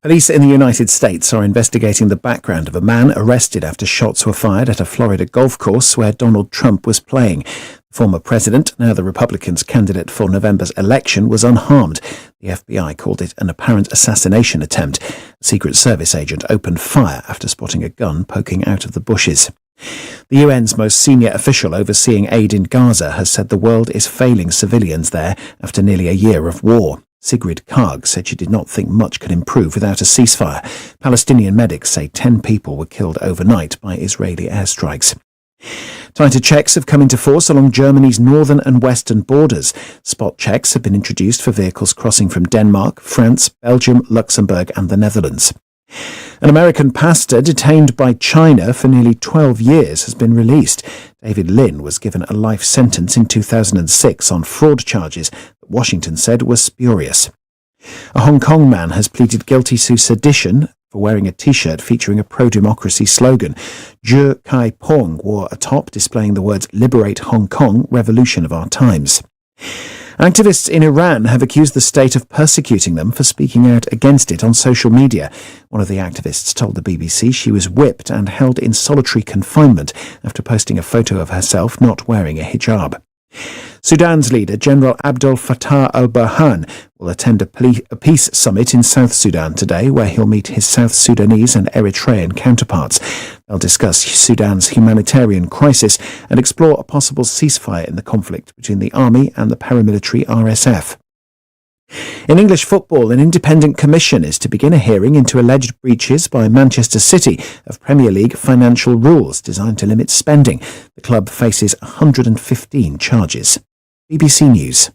Police in the United States are investigating the background of a man arrested after shots were fired at a Florida golf course where Donald Trump was playing. The former president, now the Republicans' candidate for November's election, was unharmed. The FBI called it an apparent assassination attempt. A Secret Service agent opened fire after spotting a gun poking out of the bushes. The UN's most senior official overseeing aid in Gaza has said the world is failing civilians there after nearly a year of war. Sigrid Kaag said she did not think much could improve without a ceasefire. Palestinian medics say 10 people were killed overnight by Israeli airstrikes. Tighter checks have come into force along Germany's northern and western borders. Spot checks have been introduced for vehicles crossing from Denmark, France, Belgium, Luxembourg and the Netherlands. An American pastor detained by China for nearly 12 years has been released. David Lin was given a life sentence in 2006 on fraud charges that Washington said were spurious. A Hong Kong man has pleaded guilty to sedition for wearing a T-shirt featuring a pro-democracy slogan. Zhu Kai-pong wore a top displaying the words "Liberate Hong Kong, Revolution of Our Times." Activists in Iran have accused the state of persecuting them for speaking out against it on social media. One of the activists told the BBC she was whipped and held in solitary confinement after posting a photo of herself not wearing a hijab. Sudan's leader, General Abdel Fattah al-Burhan, will attend a peace summit in South Sudan today, where he'll meet his South Sudanese and Eritrean counterparts. They'll discuss Sudan's humanitarian crisis and explore a possible ceasefire in the conflict between the army and the paramilitary RSF. In English football, an independent commission is to begin a hearing into alleged breaches by Manchester City of Premier League financial rules designed to limit spending. The club faces 115 charges. BBC News.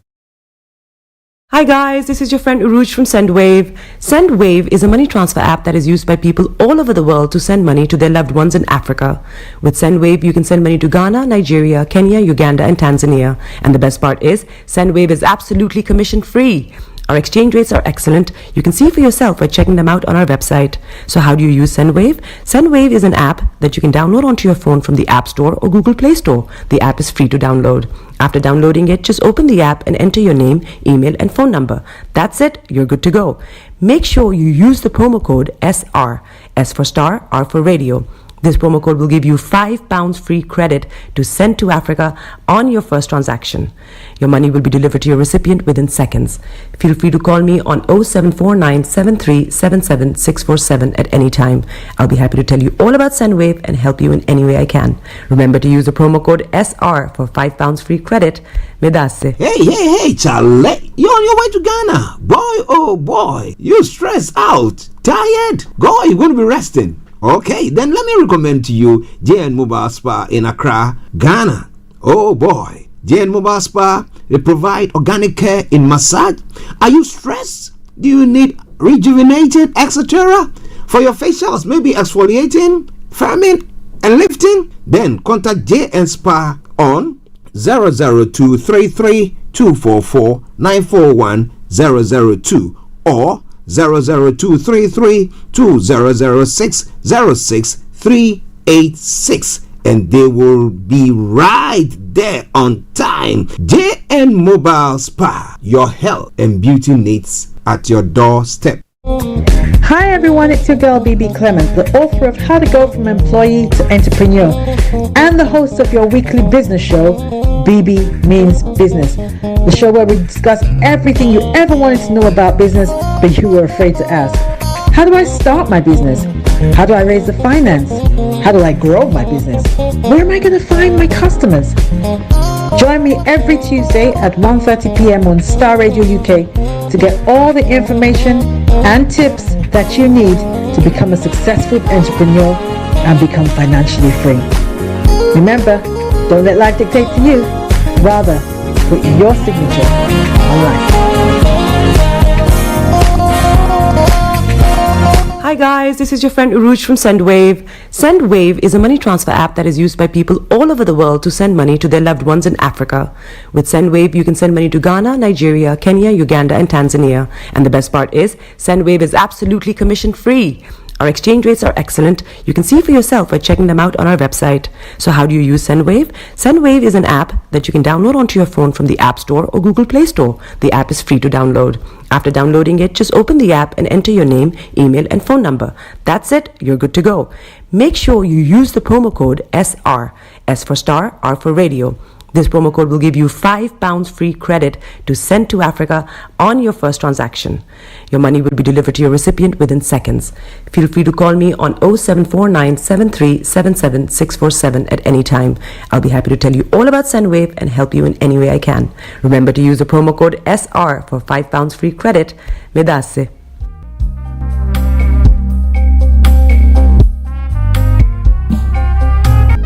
Hi guys, this is your friend Uruj from SendWave. SendWave is a money transfer app that is used by people all over the world to send money to their loved ones in Africa. With SendWave, you can send money to Ghana, Nigeria, Kenya, Uganda and Tanzania. And the best part is, SendWave is absolutely commission-free. Our exchange rates are excellent. You can see for yourself by checking them out on our website. So how do you use SendWave? SendWave is an app that you can download onto your phone from the App Store or Google Play Store. The app is free to download. After downloading it, just open the app and enter your name, email and phone number. That's it. You're good to go. Make sure you use the promo code SR. S for Star, R for Radio. This promo code will give you £5 free credit to send to Africa on your first transaction. Your money will be delivered to your recipient within seconds. Feel free to call me on 0749 7377 647 at any time. I'll be happy to tell you all about SendWave and help you in any way I can. Remember to use the promo code SR for £5 free credit. Medasse. Hey, Charlie. You're on your way to Ghana. Boy, oh boy. You're stressed out. Tired? Go, you're going to be resting. Okay, then let me recommend to you JN Mobile Spa in Accra, Ghana. Oh boy, JN Mobile Spa, they provide organic care in massage. Are you stressed? Do you need rejuvenated, etc.? For your facials, maybe exfoliating, firming, and lifting? Then contact JN Spa on 00233 244 941 002 or 00233 2006 06386 and they will be right there on time. JN Mobile Spa, your health and beauty needs at your doorstep. Hi everyone, it's your girl BB Clement, the author of How to Go From Employee to Entrepreneur and the host of your weekly business show, BB Means Business, the show where we discuss everything you ever wanted to know about business but you were afraid to ask. How do I start my business? How do I raise the finance? How do I grow my business? Where am I going to find my customers? Join me every Tuesday at 1:30 p.m. on Starr Radio UK to get all the information and tips that you need to become a successful entrepreneur and become financially free. Remember, don't let life dictate to you. Rather, put your signature on life. Hi guys, this is your friend Uruj from SendWave. SendWave is a money transfer app that is used by people all over the world to send money to their loved ones in Africa. With SendWave, you can send money to Ghana, Nigeria, Kenya, Uganda and Tanzania. And the best part is, SendWave is absolutely commission-free. Our exchange rates are excellent. You can see for yourself by checking them out on our website. So how do you use SendWave? SendWave is an app that you can download onto your phone from the App Store or Google Play Store. The app is free to download. After downloading it, just open the app and enter your name, email, and phone number. That's it, you're good to go. Make sure you use the promo code SR, S for Star, R for Radio. This promo code will give you £5 free credit to send to Africa on your first transaction. Your money will be delivered to your recipient within seconds. Feel free to call me on 0749 7377 647 at any time. I'll be happy to tell you all about SendWave and help you in any way I can. Remember to use the promo code SR for £5 free credit. Vedasse.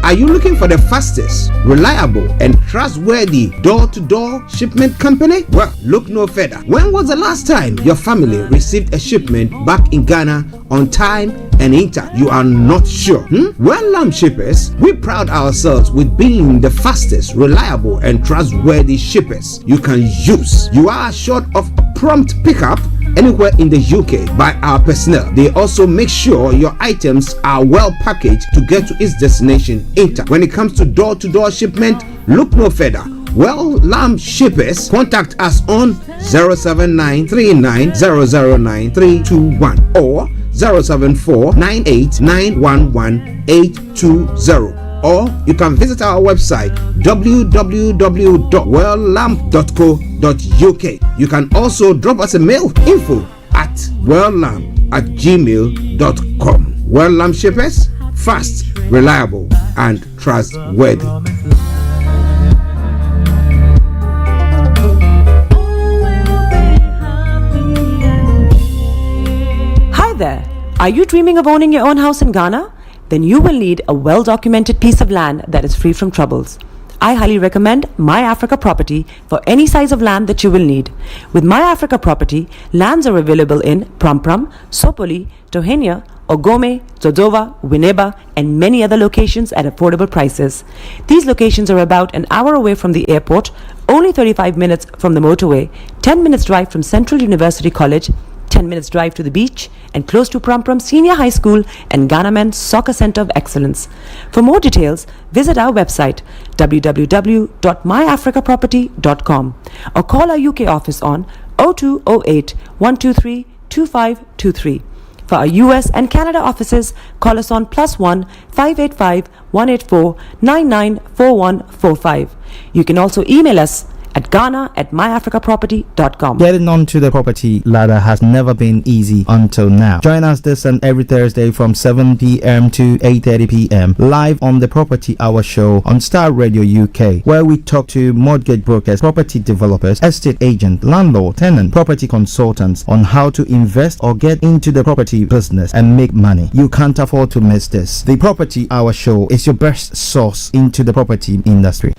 Are you looking for the fastest, reliable, and trustworthy door-to-door shipment company? Well, look no further. When was the last time your family received a shipment back in Ghana on time and in time? You are not sure? Well, Lamb Shippers, we pride ourselves with being the fastest, reliable, and trustworthy shippers you can use. You are assured of prompt pickup anywhere in the UK by our personnel. They also make sure your items are well packaged to get to its destination in time. When it comes to door-to-door shipment, look no further. Well, Lamb Shippers, contact us on 07939009321 or 07498911820. Or you can visit our website www.welllamp.co.uk. You can also drop us a mail, info@welllamp@gmail.com. Well Lamp Shippers, fast, reliable, and trustworthy. Hi there. Are you dreaming of owning your own house in Ghana? Then you will need a well-documented piece of land that is free from troubles. I highly recommend My Africa Property for any size of land that you will need. With My Africa Property, lands are available in Pram, Sopoli, Tohenia, Ogome, Dodova, Winneba, and many other locations at affordable prices. These locations are about an hour away from the airport, only 35 minutes from the motorway, 10 minutes drive from Central University College, 10 minutes drive to the beach, and close to Pram Senior High School and Ghana Men's Soccer Center of Excellence. For more details, visit our website www.myafricaproperty.com or call our UK office on 0208 123 2523. For our US and Canada offices, call us on +1 585 184 994145. You can also email us at ghana@myafricaproperty.com. Getting onto the property ladder has never been easy until now. Join us this and every Thursday from 7 p.m. to 8:30 p.m. live on the Property Hour Show on Starr Radio UK, where we talk to mortgage brokers, property developers, estate agents, landlord, tenant, property consultants on how to invest or get into the property business and make money. You can't afford to miss this. The Property Hour Show is your best source into the property industry.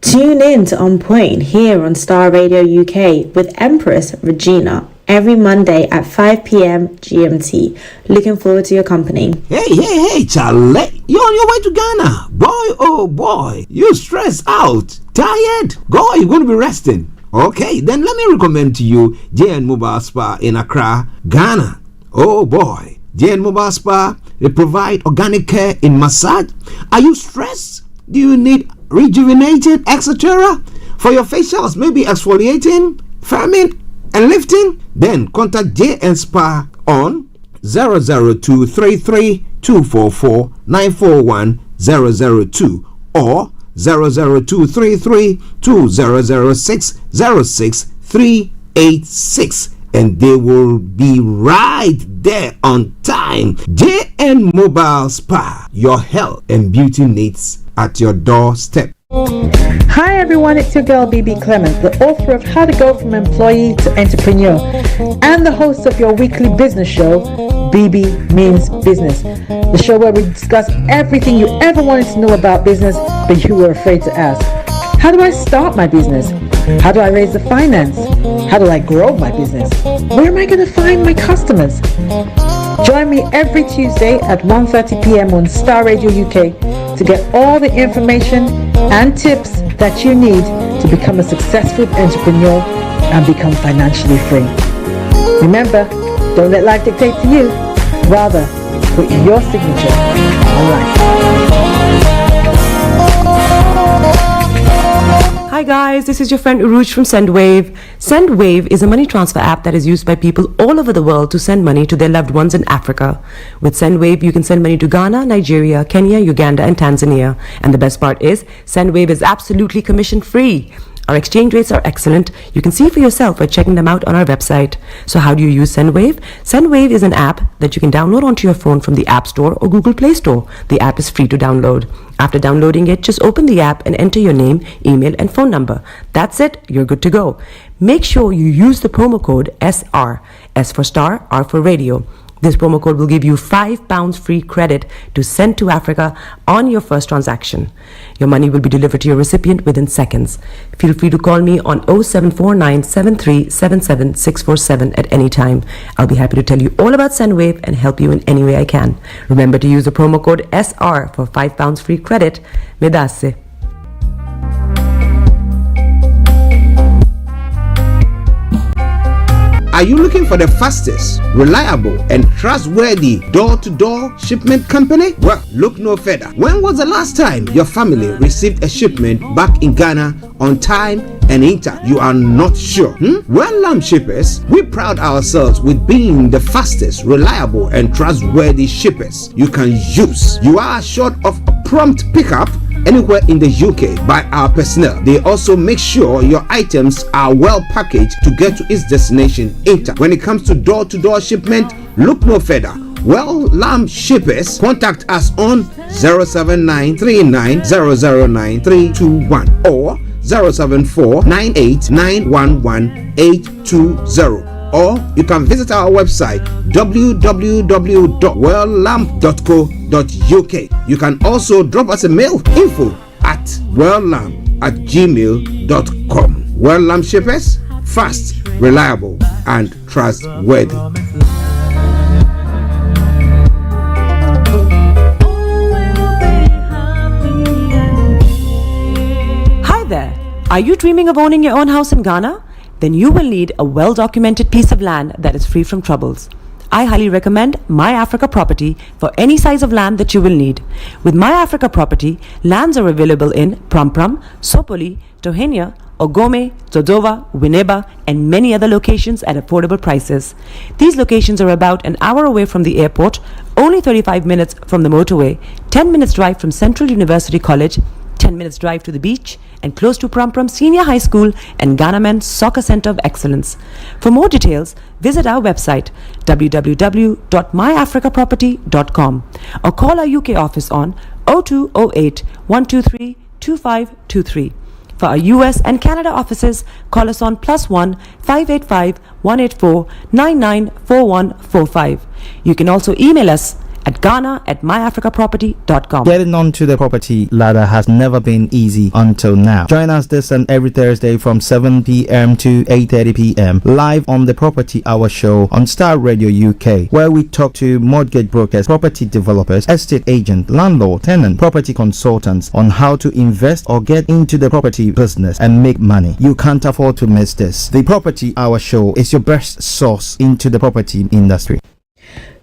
Tune in to On Point here on Starr Radio UK with Empress Regina every Monday at 5 p.m. GMT. Looking forward to your company. Hey, Charlie. You're on your way to Ghana. Boy, oh boy. You stressed out. Tired? Go, you're going to be resting. Okay, then let me recommend to you JN Mobile Spa in Accra, Ghana. Oh boy. JN Mobile Spa, they provide organic care in massage. Are you stressed? Do you need rejuvenating, etc.? For your facials, maybe exfoliating, firming, and lifting? Then contact JN Spa on 00233 244 941 002 or 00233 2006 06386, and they will be right there on time. JN Mobile Spa, your health and beauty needs at your doorstep. Hi everyone, it's your girl BB Clement, the author of How to Go from Employee to Entrepreneur and the host of your weekly business show, BB Means Business, the show where we discuss everything you ever wanted to know about business but you were afraid to ask. How do I start my business? How do I raise the finance? How do I grow my business? Where am I going to find my customers? Join me every Tuesday at 1:30 p.m. on Starr Radio UK to get all the information and tips that you need to become a successful entrepreneur and become financially free. Remember, don't let life dictate to you. Rather, put your signature on life. Hi guys. guys, this is your friend Uruj from SendWave. SendWave is a money transfer app that is used by people all over the world to send money to their loved ones in Africa. With SendWave, you can send money to Ghana, Nigeria, Kenya, Uganda, and Tanzania. And the best part is, SendWave is absolutely commission free. Our exchange rates are excellent. You can see for yourself by checking them out on our website. So how do you use SendWave? SendWave is an app that you can download onto your phone from the App Store or Google Play Store. The app is free to download. After downloading it, just open the app and enter your name, email, and phone number. That's it. You're good to go. Make sure you use the promo code SR. S for Star, R for Radio. This promo code will give you £5 free credit to send to Africa on your first transaction. Your money will be delivered to your recipient within seconds. Feel free to call me on 0749 7377 647 at any time. I'll be happy to tell you all about SendWave and help you in any way I can. Remember to use the promo code SR for £5 free credit. Medasse. Are you looking for the fastest, reliable, and trustworthy door-to-door shipment company? Well, look no further. When was the last time your family received a shipment back in Ghana on time and in time? You are not sure? Well, Lamb Shippers, we pride ourselves with being the fastest, reliable, and trustworthy shippers you can use. You are assured of a prompt pickup anywhere in the UK by our personnel. They also make sure your items are well packaged to get to its destination in time. When it comes to door-to-door shipment, look no further. Well, Lamb Shippers, contact us on 07939009321 or 07498911820. Or you can visit our website www.welllamp.co.uk. You can also drop us a mail, info@welllamp@gmail.com. Well Lamp Shippers, fast, reliable, and trustworthy. Hi there. Are you dreaming of owning your own house in Ghana? Then you will need a well-documented piece of land that is free from troubles. I highly recommend My Africa Property for any size of land that you will need. With My Africa Property, lands are available in Pram, Sopoli, Tohenia, Ogome, Dodova, Winneba, and many other locations at affordable prices. These locations are about an hour away from the airport, only 35 minutes from the motorway, 10 minutes drive from Central University College, 10 minutes drive to the beach, and close to Pram Senior High School and Ghana Men's Soccer Center of Excellence. For more details, visit our website www.myafricaproperty.com or call our UK office on 0208 123 2523. For our US and Canada offices, call us on +1 585 184 994145. You can also email us at ghana@myafricaproperty.com. Getting onto the property ladder has never been easy until now. Join us this and every Thursday from 7 p.m. to 8:30 p.m. live on the Property Hour Show on Starr Radio UK, where we talk to mortgage brokers, property developers, estate agents, landlord, tenant, property consultants on how to invest or get into the property business and make money. You can't afford to miss this. The Property Hour Show is your best source into the property industry.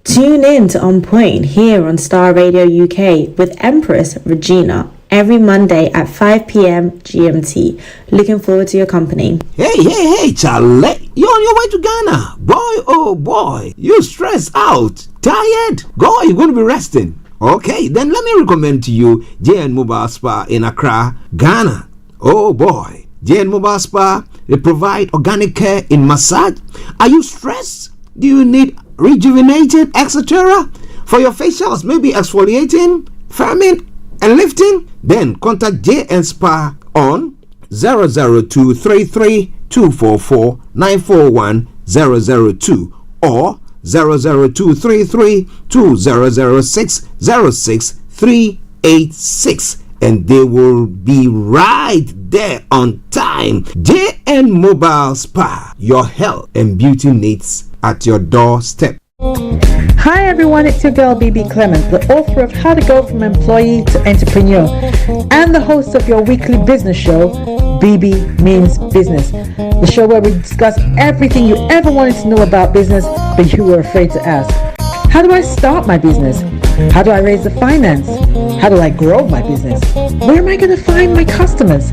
Tune in to On Point here on Starr Radio UK with Empress Regina every Monday at 5 p.m. GMT. Looking forward to your company. Hey, Charlie. You're on your way to Ghana. Boy, oh boy. You stressed out. Tired? Go, you're going to be resting. Okay, then let me recommend to you JN Mobile Spa in Accra, Ghana. Oh boy. JN Mobile Spa, they provide organic care in massage. Are you stressed? Do you need rejuvenated, etc.? For your facials, maybe exfoliating, firming, and lifting? Then contact JN Spa on 00233 244 941 002 or 00233 2006 06386, and they will be right there on time. JN Mobile Spa, your health and beauty needs at your doorstep. Hi everyone, it's your girl BB Clement, the author of How to Go from Employee to Entrepreneur and the host of your weekly business show, BB Means Business, the show where we discuss everything you ever wanted to know about business but you were afraid to ask. How do I start my business? How do I raise the finance? How do I grow my business? Where am I going to find my customers?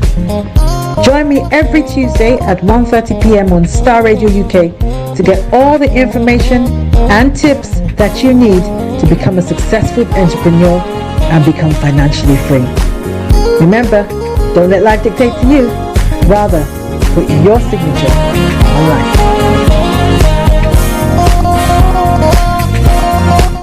Join me every Tuesday at 1:30 p.m. on Star Radio UK to get all the information and tips that you need to become a successful entrepreneur and become financially free. Remember, don't let life dictate to you. Rather, put your signature on life.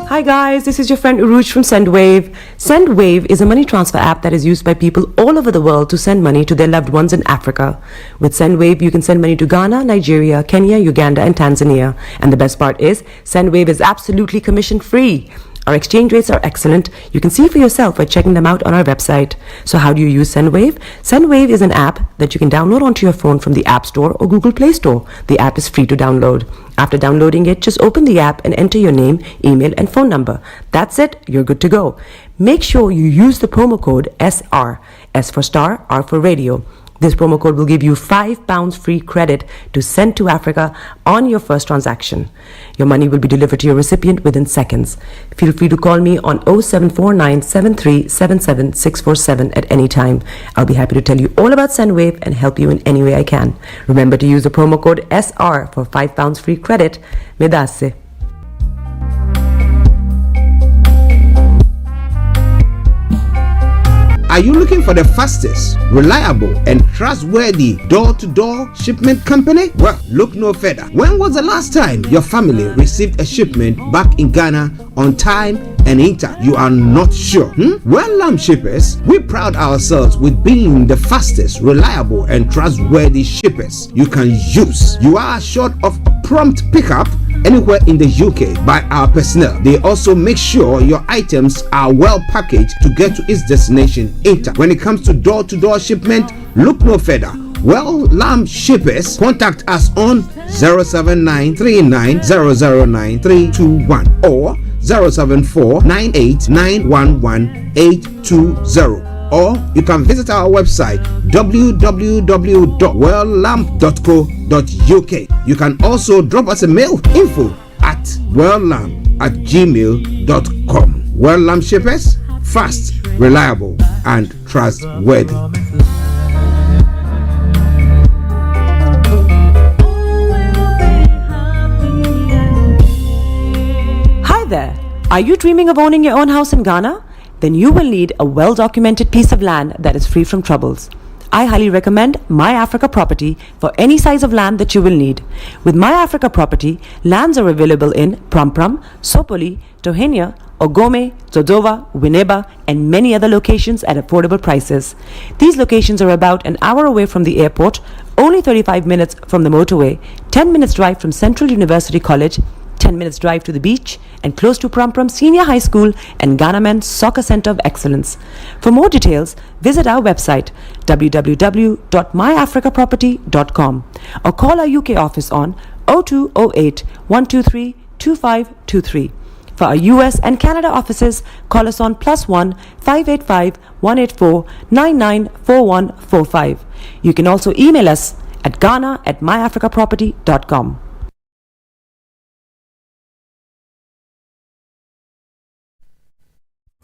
Hi guys, this is your friend Uruj from SendWave. SendWave is a money transfer app that is used by people all over the world to send money to their loved ones in Africa. With SendWave, you can send money to Ghana, Nigeria, Kenya, Uganda, and Tanzania. And the best part is, SendWave is absolutely commission free. Our exchange rates are excellent. You can see for yourself by checking them out on our website. So how do you use SendWave? SendWave is an app that you can download onto your phone from the App Store or Google Play Store. The app is free to download. After downloading it, just open the app and enter your name, email, and phone number. That's it. You're good to go. Make sure you use the promo code SR. S for Star, R for Radio. This promo code will give you £5 free credit to send to Africa on your first transaction. Your money will be delivered to your recipient within seconds. Feel free to call me on 0749 7377 647 at any time. I'll be happy to tell you all about SendWave and help you in any way I can. Remember to use the promo code SR for £5 free credit. Medasse. Are you looking for the fastest, reliable, and trustworthy door-to-door shipment company? Well, look no further. When was the last time your family received a shipment back in Ghana on time and in time? You are not sure? Well, shippers, we pride ourselves with being the fastest, reliable, and trustworthy shippers you can use. You are assured of prompt pickup anywhere in the UK by our personnel. They also make sure your items are well packaged to get to its destination in time. When it comes to door-to-door shipment, look no further. Well, Lamb Shippers, contact us on 07939009321 or 07498911820. Or you can visit our website www.welllamp.co.uk. You can also drop us a mail, info@welllamp@gmail.com. Well Lamp Shippers, fast, reliable, and trustworthy. Hi there. Are you dreaming of owning your own house in Ghana? Then you will need a well-documented piece of land that is free from troubles. I highly recommend My Africa Property for any size of land that you will need. With My Africa Property, lands are available in Prampram, Sopoli, Tohenia, Ogome, Dodova, Winneba, and many other locations at affordable prices. These locations are about an hour away from the airport, only 35 minutes from the motorway, 10 minutes drive from Central University College, 10 minutes drive to the beach, and close to Prampram Senior High School and Ghana Men's Soccer Center of Excellence. For more details, visit our website www.myafricaproperty.com or call our UK office on 0208 123 2523. For our US and Canada offices, call us on +1 585 184 994145. You can also email us at ghana@myafricaproperty.com.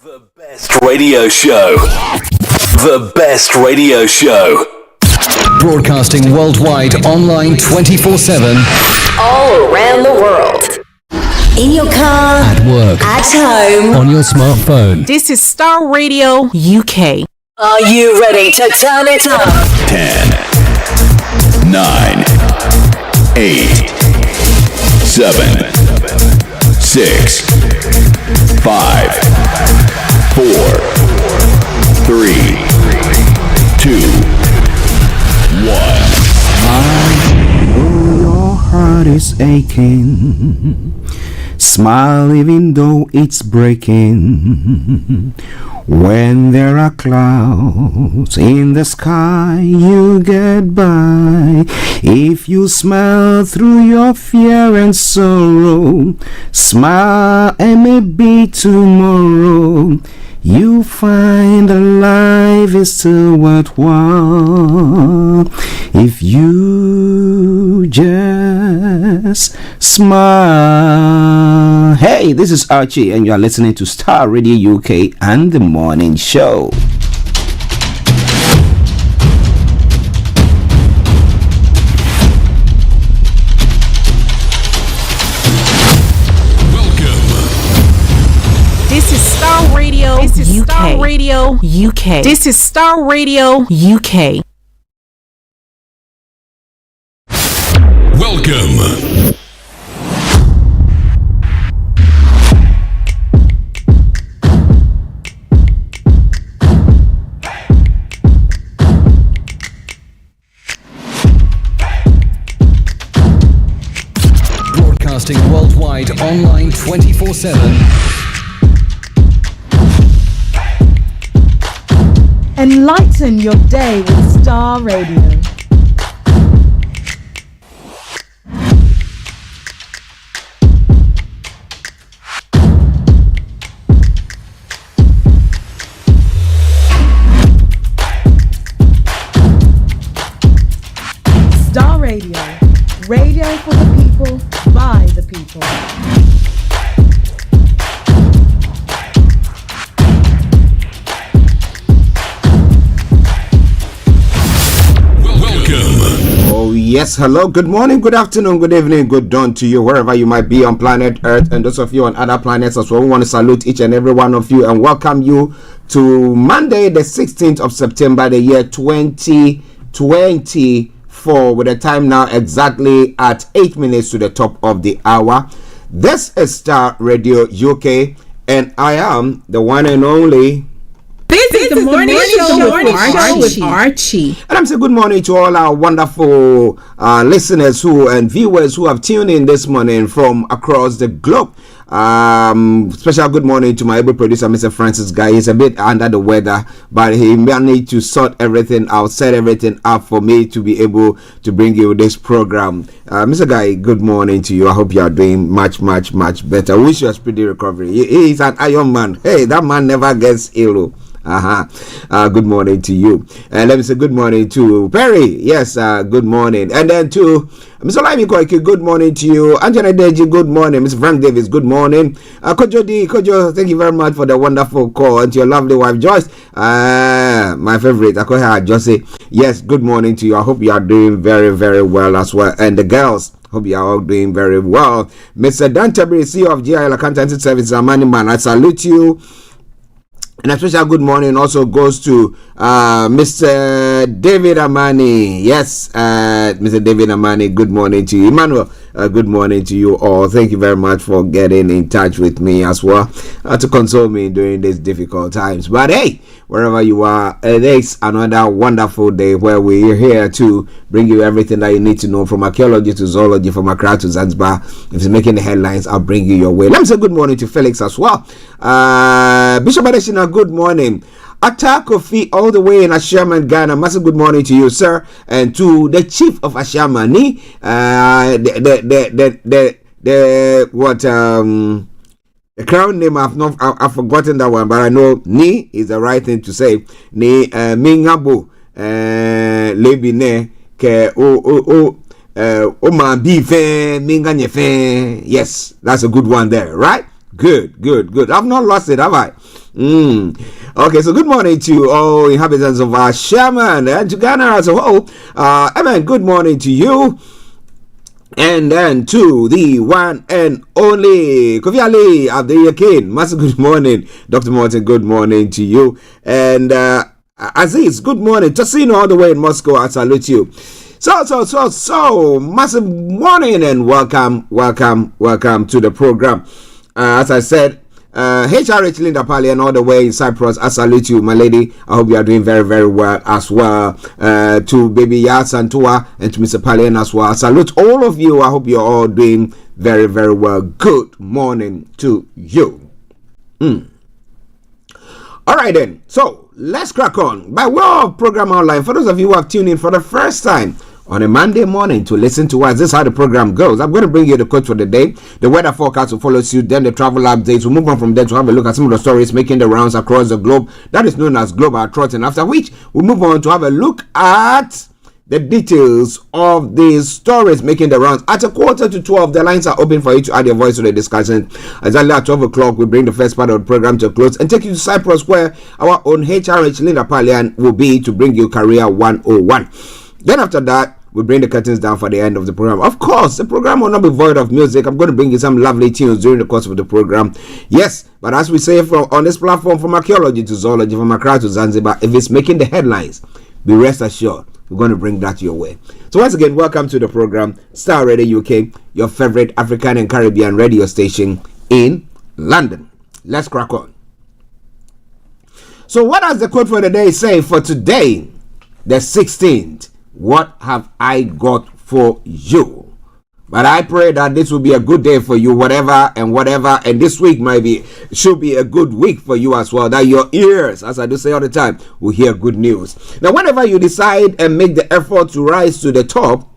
The best radio show. The best radio show. Broadcasting worldwide, online 24/7. All around the world. In your car. At work. At home. On your smartphone. This is Starr Radio UK. Are you ready to turn it up? 10, 9, 8, 7, 6, 5, 4, 3, 2, 1. Oh, your heart is aching. Smile even though it's breaking. When there are clouds in the sky, you get by. If you smile through your fear and sorrow, smile and maybe tomorrow you find that life is still worthwhile if you just smile. Hey, this is Archie and you are listening to Starr Radio UK and The Morning Show. Radio. This is Starr Radio UK. This is Starr Radio UK. Welcome. Broadcasting worldwide online 24/7. Enlighten your day with Starr Radio. Starr Radio. Radio for the people, by the people. Oh yes, hello, good morning, good afternoon, good evening, good dawn to you wherever you might be on planet Earth, and those of you on other planets as well. We want to salute each and every one of you and welcome you to Monday the 16th of September, the year 2024, with the time now exactly at 8 minutes to the top of the hour. This is Starr Radio UK and I am the one and only. This is the morning show with Archie. And I'm saying good morning to all our wonderful listeners and viewers who have tuned in this morning from across the globe. Special good morning to my able producer, Mr. Francis Guy. He's a bit under the weather, but he managed to sort everything out, set everything up for me to be able to bring you this program. Mr. Guy, good morning to you. I hope you are doing much better. Wish you a speedy recovery. He is an Iron Man. Hey, that man never gets ill. Good morning to you. And let me say good morning to Perry. Yes, good morning. And then to Mr. Laimi Koike, good morning to you. Anjana Deji, good morning. Mr. Frank Davis, good morning. Kojo, thank you very much for the wonderful call. And to your lovely wife, Joyce, my favorite, Akoha Josie. Yes, good morning to you. I hope you are doing very well as well. And the girls, hope you are all doing very well. Mr. Dantabri, CEO of GIL Accountancy Services, Amani Man, I salute you. And a special good morning also goes to Mr. David Amani. Yes, Mr. David Amani, good morning to you. Emmanuel, good morning to you all. Thank you very much for getting in touch with me as well to console me during these difficult times. But hey, wherever you are, it is another wonderful day where we're here to bring you everything that you need to know, from archaeology to zoology, from Accra to Zanzibar. If it's making the headlines, I'll bring you your way. Let me say good morning to Felix as well. Bishop Adeshina, good morning. Atta Kofi, all the way in Ashaman, Ghana. Massive good morning to you, sir, and to the chief of Ashamani. The crown name I've forgotten that one, but I know Ni is the right thing to say. Ni Mingabo Lebine ke ma bife minganye fe. Yes, that's a good one there, right? Good. I've not lost it, have I? Okay, so good morning to all inhabitants of our Shaman and to Ghana as a whole. Amen. Good morning to you. And then to the one and only Kofi Ali Abdeyakin. Master, good morning. Dr. Martin, good morning to you. And Aziz, good morning. Tosino, all the way in Moscow, I salute you. So, massive morning and welcome to the program. As I said, HRH Linda Pallien, all the way in Cyprus, I salute you, my lady. I hope you are doing very well as well. To baby Yas and Tua and to Mr. Pallien as well, I salute all of you. I hope you're all doing very well. Good morning to you. All right then, so let's crack on. By way of program online, for those of you who have tuned in for the first time on a Monday morning to listen to us, this is how the program goes. I'm going to bring you the quote for the day, the weather forecast will follow suit, then the travel updates. We'll move on from there to have a look at some of the stories making the rounds across the globe. That is known as Global Trotting. After which, we'll move on to have a look at the details of these stories making the rounds. At 11:45, the lines are open for you to add your voice to the discussion. Exactly at 12 o'clock, we bring the first part of the program to a close and take you to Cyprus, where our own HRH Linda Pallien will be to bring you Career 101. Then after that, we bring the curtains down for the end of the program. Of course, the program will not be void of music. I'm going to bring you some lovely tunes during the course of the program. Yes, but as we say on this platform, from archaeology to zoology, from Accra to Zanzibar, if it's making the headlines, be rest assured, we're going to bring that your way. So once again, welcome to the program, Starr Radio UK, your favorite African and Caribbean radio station in London. Let's crack on. So what does the quote for the day say for today, the 16th? What have I got for you? But I pray that this will be a good day for you, whatever, and this week should be a good week for you as well, that your ears, as I do say all the time, will hear good news. Now, whenever you decide and make the effort to rise to the top,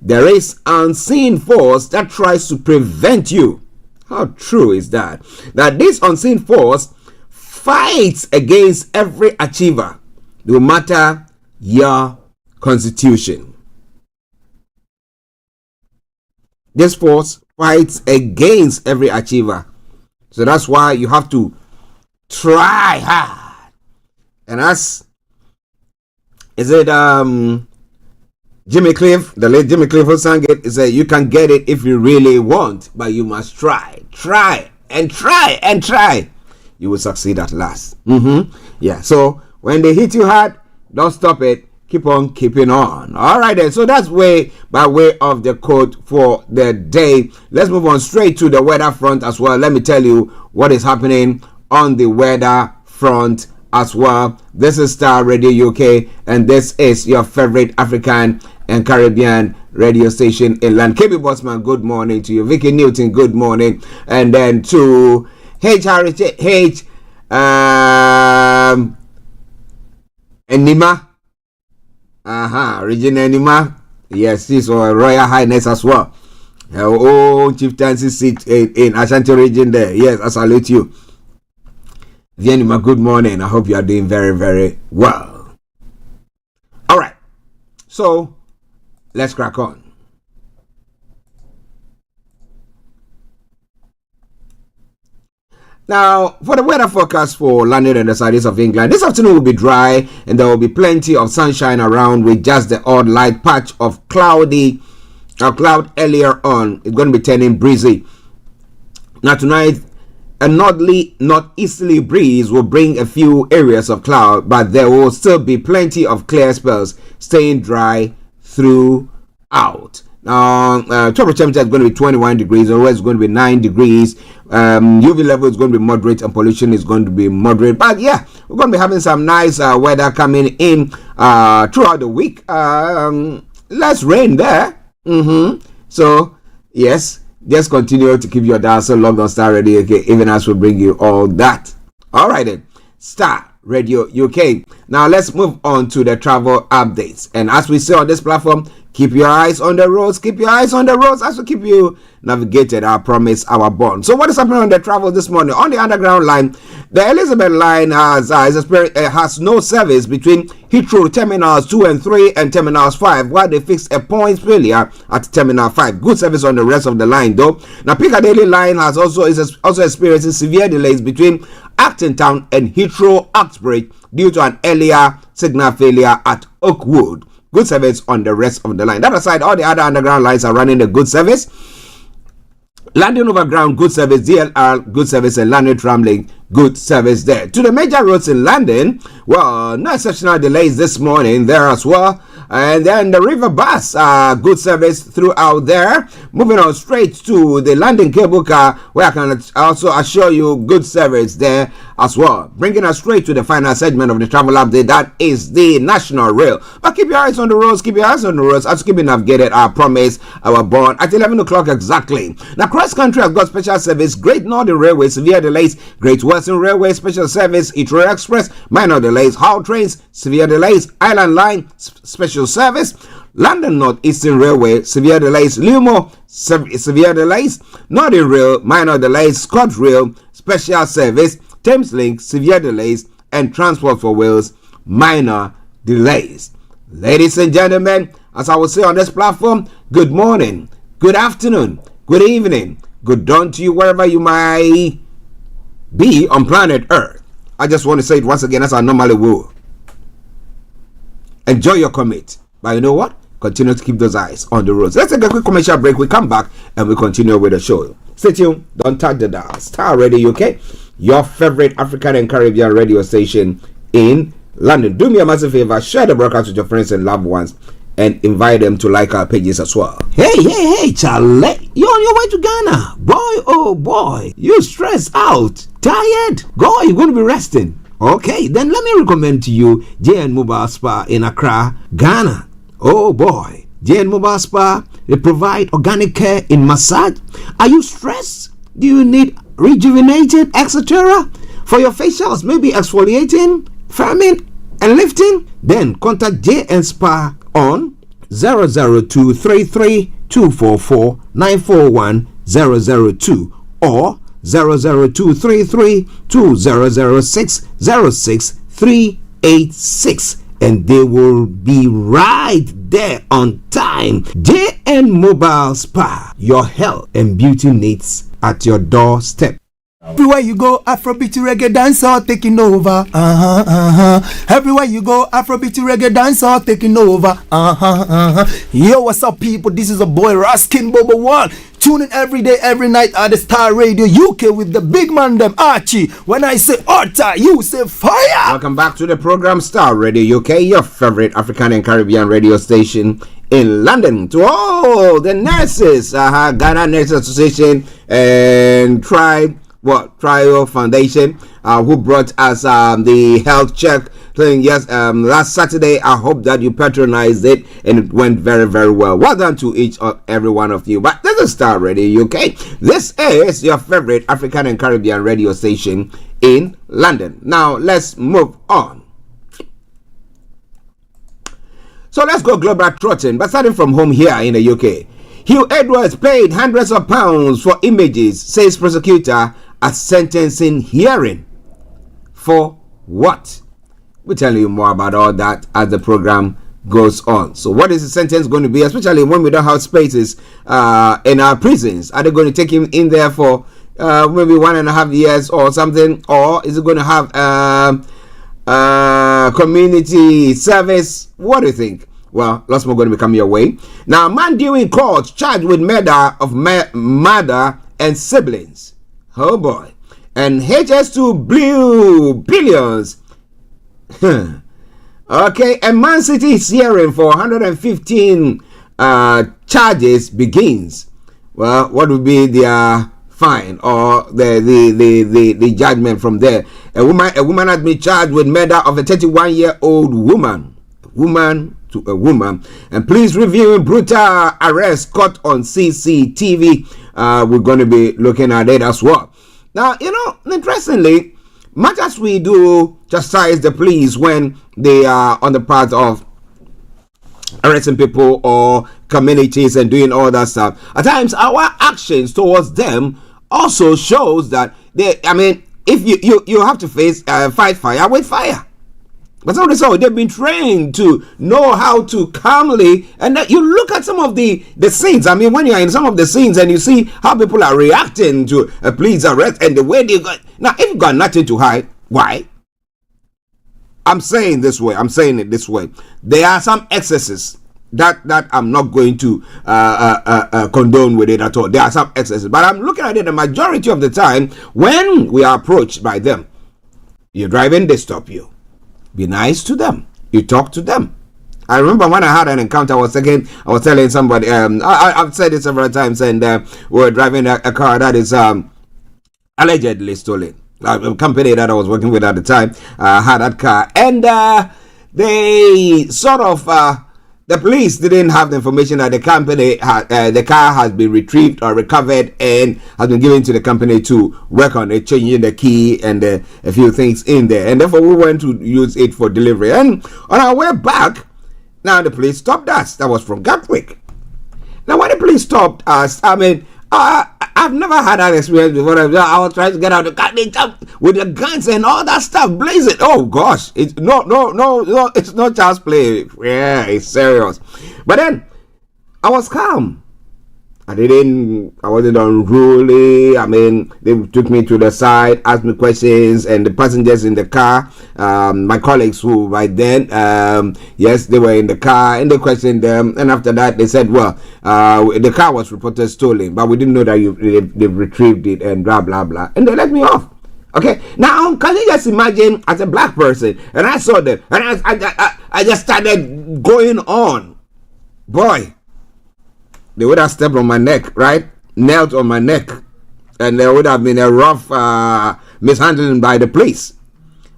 there is unseen force that tries to prevent you. How true is that? That this unseen force fights against every achiever, no matter your constitution. This force fights against every achiever. So that's why you have to try hard. And as Jimmy Cliff, the late Jimmy Cliff who sang it, he said, you can get it if you really want, but you must try. Try and try and try. You will succeed at last. Yeah, so when they hit you hard, don't stop it. Keep on keeping on. All right then. So that's by way of the quote for the day. Let's move on straight to the weather front as well. Let me tell you what is happening on the weather front as well. This is Starr Radio UK, and this is your favorite African and Caribbean radio station in land. KB Bossman, good morning to you. Vicky Newton, good morning. And then to Enima. Regina Enima. Yes, she's our Royal Highness as well. Her own chieftaincy seat in Ashanti region there. Yes, I salute you. Vienima, good morning. I hope you are doing very, very well. All right. So, let's crack on. Now, for the weather forecast for London and the southeast of England, this afternoon will be dry and there will be plenty of sunshine around with just the odd light patch of cloud earlier on. It's going to be turning breezy. Now, tonight, a northeasterly breeze will bring a few areas of cloud, but there will still be plenty of clear spells, staying dry throughout. Now, temperature is going to be 21 degrees, the rest is going to be 9 degrees. UV level is going to be moderate and pollution is going to be moderate. But yeah, we're going to be having some nice weather coming in throughout the week. Less rain there. So, yes, just continue to keep your dial so logged on Starr Radio UK, even as we bring you all that. All right then, Starr Radio UK. Now let's move on to the travel updates. And as we say on this platform, keep your eyes on the roads. Keep your eyes on the roads as we keep you navigated. Our promise, our bond. So what is happening on the travel this morning? On the underground line, the Elizabeth line has no service between Heathrow Terminals 2 and 3 and Terminals 5, while they fixed a point failure at Terminal 5. Good service on the rest of the line though. Now Piccadilly line is also experiencing severe delays between Acton Town and Heathrow Uxbridge due to an earlier signal failure at Oakwood. Good service on the rest of the line. That aside, all the other underground lines are running a good service. London Overground, good service. DLR, good service. And London Tramlink, good service there. To the major roads in London, well, no exceptional delays this morning there as well. And then the River Bus, good service throughout there. Moving on straight to the London Cable Car, where I can also assure you good service there as well. Bringing us straight to the final segment of the travel update, that is the National Rail. But keep your eyes on the roads, keep your eyes on the roads as keeping navigated our promise, our bond at 11 o'clock exactly. Now, cross country has got special service. Great Northern Railway, severe delays. Great Western Railway, special service. Heathrow Express, minor delays. Hull Trains, severe delays. Island Line, special service. London North Eastern Railway, severe delays. Lumo, severe delays. Northern Rail, minor delays. ScotRail, special service. Thames Link, severe delays. And Transport for Wales, minor delays. Ladies and gentlemen, as I will say on this platform, good morning, good afternoon, good evening, good dawn to you wherever you might be on planet Earth. I just want to say it once again as I normally will. Enjoy your commute. But you know what? continue to keep those eyes on the roads. Let's take a quick commercial break. We come back and we continue with the show. Stay tuned. Don't touch the dial. Starr Radio UK, your favorite African and Caribbean radio station in London. Do me a massive favor. Share the broadcast with your friends and loved ones and invite them to like our pages as well. Hey, Charlie. You're on your way to Ghana. Boy, oh boy. You stressed out. Tired? Go, you're going to be resting. Okay, then let me recommend to you JN Mobile Spa in Accra, Ghana. Oh boy. JN Mobile Spa, they provide organic care in massage. Are you stressed? Do you need rejuvenated, etc.? For your facials, maybe exfoliating, firming, and lifting? Then contact JN Spa on 00233244941 or 00233200606 and they will be right there on time. JN Mobile Spa, your health and beauty needs at your doorstep. Everywhere you go, Afrobeat reggae dancehall taking over. Everywhere you go, Afrobeat reggae dancehall taking over. Yo, what's up, people? This is a boy Raskin Bobo One. Tune in every day, every night at the Starr Radio UK with the big man them Archie. When I say Orta, you say fire. Welcome back to the program Starr Radio UK, your favorite African and Caribbean radio station in London. To all the nurses, Ghana Nurses Association and Trial Foundation, who brought us the health check thing. Yes, last Saturday. I hope that you patronized it and it went very, very well. Well done to every one of you. But this is Starr Radio UK. This is your favorite African and Caribbean radio station in London. Now let's move on. So let's go global trotting, but starting from home here in the UK. Hugh Edwards paid hundreds of pounds for images, says prosecutor at sentencing hearing. For what? We'll tell you more about all that as the program goes on. So what is the sentence going to be, especially when we don't have spaces in our prisons? Are they going to take him in there for maybe 1.5 years or something? Or is it going to have community service? What do you think? Well, lots more going to be coming your way. Now, man due in court charged with murder of mother and siblings. Oh boy. And HS2 blew billions. Okay, and Man City's hearing for 115 charges begins. Well, what would be their fine or the judgment from there? A woman has been charged with murder of a 31-year-old woman. To a woman. And please review brutal arrest caught on CCTV. We're going to be looking at it as well. Now, interestingly, much as we do chastise the police when they are on the path of arresting people or communities and doing all that stuff, at times our actions towards them also shows that if you have to fight fire with fire. But so they've been trained to know how to calmly, and you look at some of the scenes. I mean, when you're in some of the scenes and you see how people are reacting to a police arrest and the way they got. Now, if you've got nothing to hide, why? I'm saying it this way. There are some excesses that I'm not going to condone with it at all. There are some excesses, but I'm looking at it the majority of the time when we are approached by them. You're driving, they stop you. Be nice to them. You talk to them. I remember when I had an encounter, I was telling somebody, I've said it several times, and we were driving a car that is allegedly stolen. A company that I was working with at the time had that car, and they sort of, the police didn't have the information that the company the car has been retrieved or recovered and has been given to the company to work on it, changing the key and a few things in there, and therefore we went to use it for delivery. And on our way back, now the police stopped us. That was from Gatwick. Now when the police stopped us, I've never had that experience before. I was trying to get out of the car, they jumped with the guns and all that stuff blazing. Oh gosh, it's no, it's not child's play. Yeah, it's serious. But then I was calm. I wasn't unruly. I mean, they took me to the side, asked me questions, and the passengers in the car, my colleagues who by then, yes, they were in the car, and they questioned them, and after that, they said, well, the car was reported stolen, but we didn't know that they've retrieved it, and blah, blah, blah, and they let me off. Okay, now, can you just imagine as a black person, and I saw them, and I just started going on. Boy, they would have stepped on my neck, right? Knelt on my neck. And there would have been a rough mishandling by the police.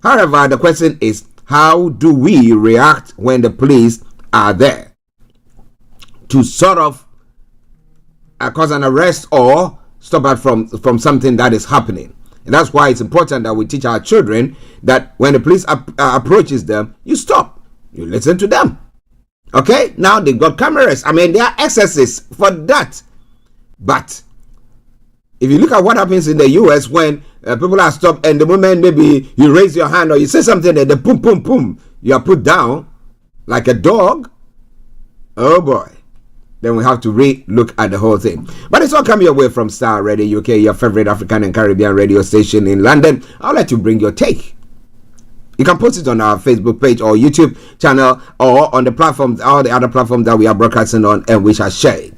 However, the question is, how do we react when the police are there to sort of cause an arrest or stop it from something that is happening? And that's why it's important that we teach our children that when the police approaches them, you stop. You listen to them. Okay, now they've got cameras. I mean, there are excesses for that. But if you look at what happens in the US when people are stopped, and the moment maybe you raise your hand or you say something and the boom, boom, boom, you are put down like a dog. Oh boy. Then we have to re-look at the whole thing. But it's all coming your way from Starr Radio UK, your favorite African and Caribbean radio station in London. I'll let you bring your take. You can post it on our Facebook page or YouTube channel or on the platforms, all the other platforms that we are broadcasting on and which are shared.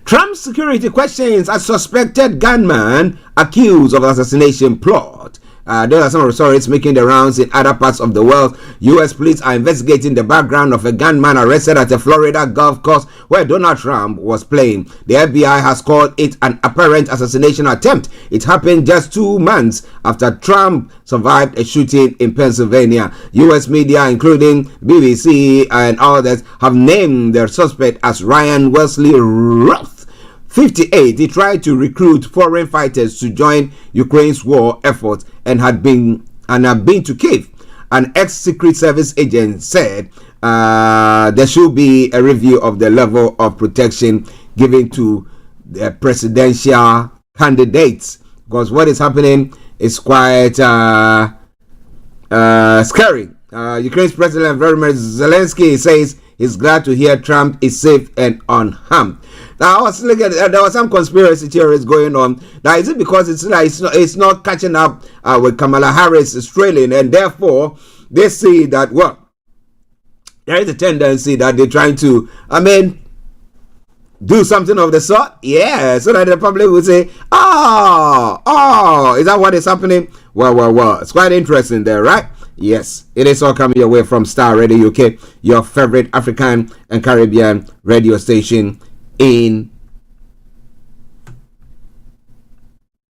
Trump's security questions a suspected gunman accused of assassination plot. Those are some of the stories making the rounds in other parts of the world. U.S. police are investigating the background of a gunman arrested at a Florida golf course where Donald Trump was playing. The FBI has called it an apparent assassination attempt. It happened just 2 months after Trump survived a shooting in Pennsylvania. U.S. media, including BBC and others, have named their suspect as Ryan Wesley Roth, 58. He tried to recruit foreign fighters to join Ukraine's war effort and had been to Kiev. An ex-Secret Service agent said there should be a review of the level of protection given to the presidential candidates, because what is happening is quite scary. Ukraine's President Volodymyr Zelensky says he's glad to hear Trump is safe and unharmed. Now, I was looking at, there was some conspiracy theories going on. Now, is it because it's not catching up with Kamala Harris Australian, and therefore they see that, well, there is a tendency that they're trying to, do something of the sort? Yeah, so that the public will say, oh, is that what is happening? Well, it's quite interesting there, right? Yes, it is all coming your way from Starr Radio UK, your favorite African and Caribbean radio station in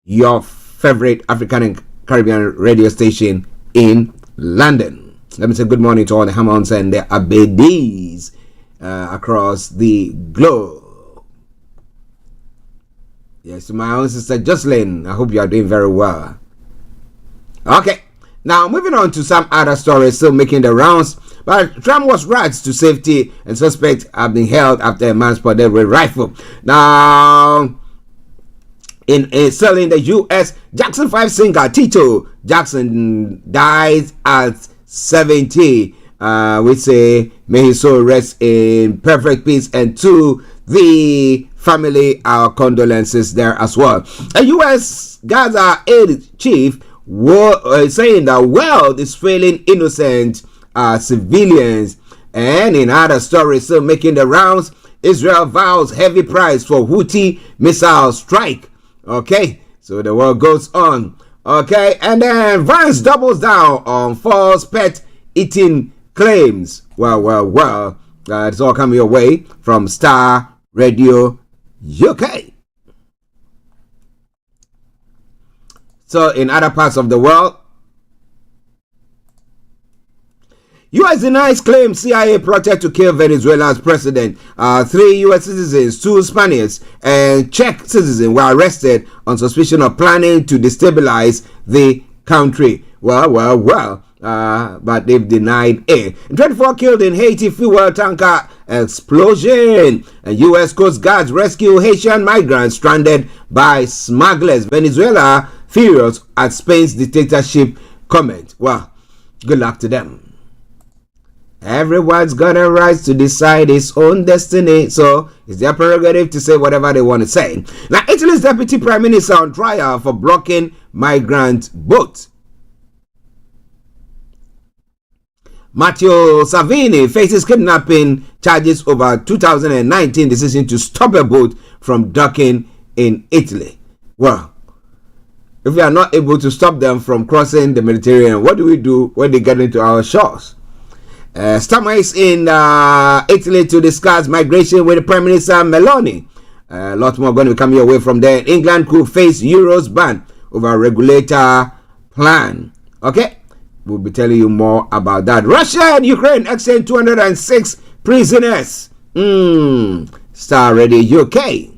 your favorite African and Caribbean radio station in London. Let me say good morning to all the Hammonds and the Abedis across the globe. Yes, to my own sister Jocelyn, I hope you are doing very well. Okay, now moving on to some other stories still making the rounds. But Trump was rushed to safety and suspects have been held after a man spotted with rifle. Now, still in the U.S., Jackson 5 singer Tito Jackson died at 70. We say, may his soul rest in perfect peace, and to the family, our condolences there as well. A U.S. Gaza aid chief was saying the world is failing innocent civilians. And in other stories still making the rounds, Israel vows heavy price for Houthi missile strike. Okay, so the war goes on. Okay, and then Vance doubles down on false pet eating claims. Well, it's all coming your way from Starr Radio UK. So in other parts of the world, U.S. denies claim CIA plotted to kill Venezuela's president. 3 U.S. citizens, 2 Spaniards, and Czech citizens were arrested on suspicion of planning to destabilize the country. Well, but they've denied it. 24 killed in Haiti fuel tanker explosion. And U.S. Coast Guards rescue Haitian migrants stranded by smugglers. Venezuela furious at Spain's dictatorship comment. Well, good luck to them. Everyone's got a right to decide his own destiny, so it's their prerogative to say whatever they want to say. Now, Italy's deputy prime minister on trial for blocking migrant boats. Matteo Salvini faces kidnapping charges over 2019 decision to stop a boat from docking in Italy. Well, if we are not able to stop them from crossing the Mediterranean, what do we do when they get into our shores? Starr is in Italy to discuss migration with the Prime Minister Meloni. A lot more going to be coming your way from there. England could face Euro's ban over regulator plan. Okay, we'll be telling you more about that. Russia and Ukraine exchange 206 prisoners. Starr Radio UK.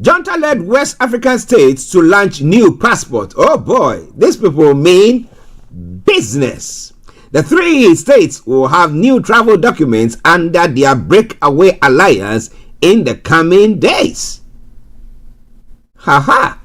Junta-led West African states to launch new passport. Oh boy, these people mean business. The 3 states will have new travel documents under their breakaway alliance in the coming days. Ha ha.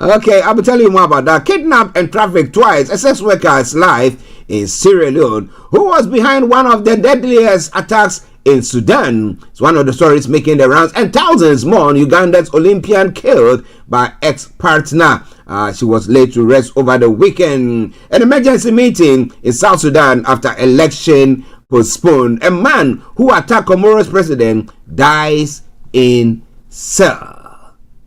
Okay, I'll be telling you more about that. Kidnapped and trafficked twice, a sex worker's life in Sierra Leone, who was behind one of the deadliest attacks in Sudan. It's one of the stories making the rounds. And thousands more on Uganda's Olympian killed by ex-partner. She was laid to rest over the weekend. An emergency meeting in South Sudan after election postponed. A man who attacked Comoros president dies in cell.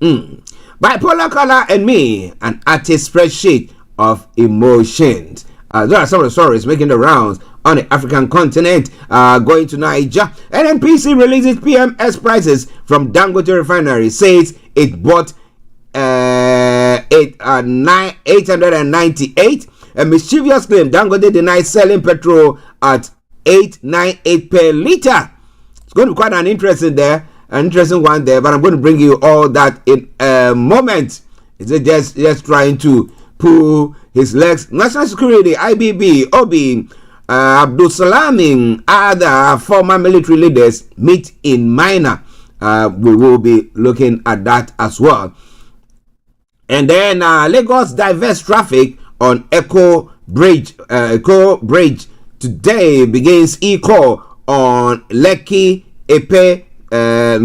Bipolar Color and Me, an artist spreadsheet of emotions. There are some of the stories making the rounds on the African continent. Going to Niger. NNPC releases PMS prices from Dangote Refinery. Says it bought 898. A mischievous claim. Dangote denies selling petrol at 898 per liter. It's going to be quite an interesting one there, but I'm going to bring you all that in a moment. Is it just trying to pull his legs? National Security, IBB, Obi, Abdul Salaming, other former military leaders meet in Minor. We will be looking at that as well. And then Lagos divest traffic on Echo Bridge. Today begins eCall on Lekki Epe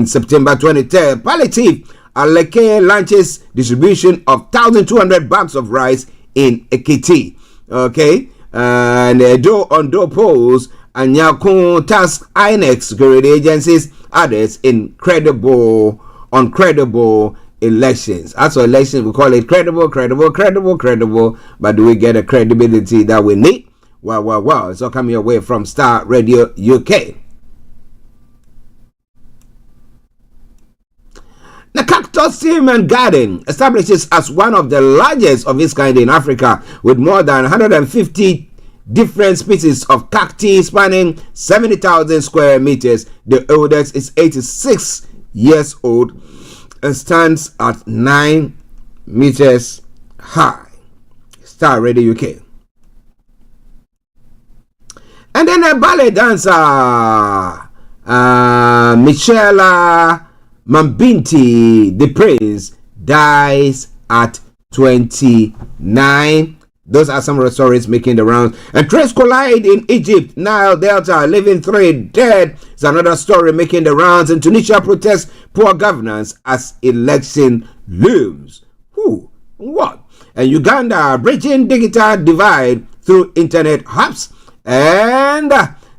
September 23rd. Palliative Lekki launches distribution of 1,200 bags of rice in Ekiti. Okay. And door polls and Nyakun task INEC security agencies others in credible elections. As for elections, we call it credible. But do we get the credibility that we need? Wow. It's all coming away from Starr Radio UK. The Cactus Team and Garden establishes as one of the largest of its kind in Africa, with more than 150 different species of cacti spanning 70,000 square meters. The oldest is 86 years old and stands at 9 meters high. Starr Radio UK. And then a ballet dancer, Michela Mambinti, the prince, dies at 29. Those are some of the stories making the rounds. And trains collide in Egypt, Nile Delta, leaving 3 dead. It's another story making the rounds. And Tunisia protests poor governance as election looms. Who? What? And Uganda bridging digital divide through internet hubs. And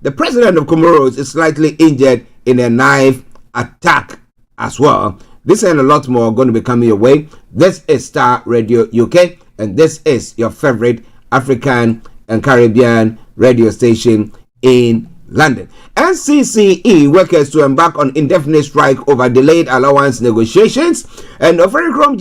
the president of Comoros is slightly injured in a knife attack as well. This and a lot more going to be coming your way. This is Starr Radio UK, and this is your favorite African and Caribbean radio station in London. NCCE workers to embark on indefinite strike over delayed allowance negotiations, and Ofericrom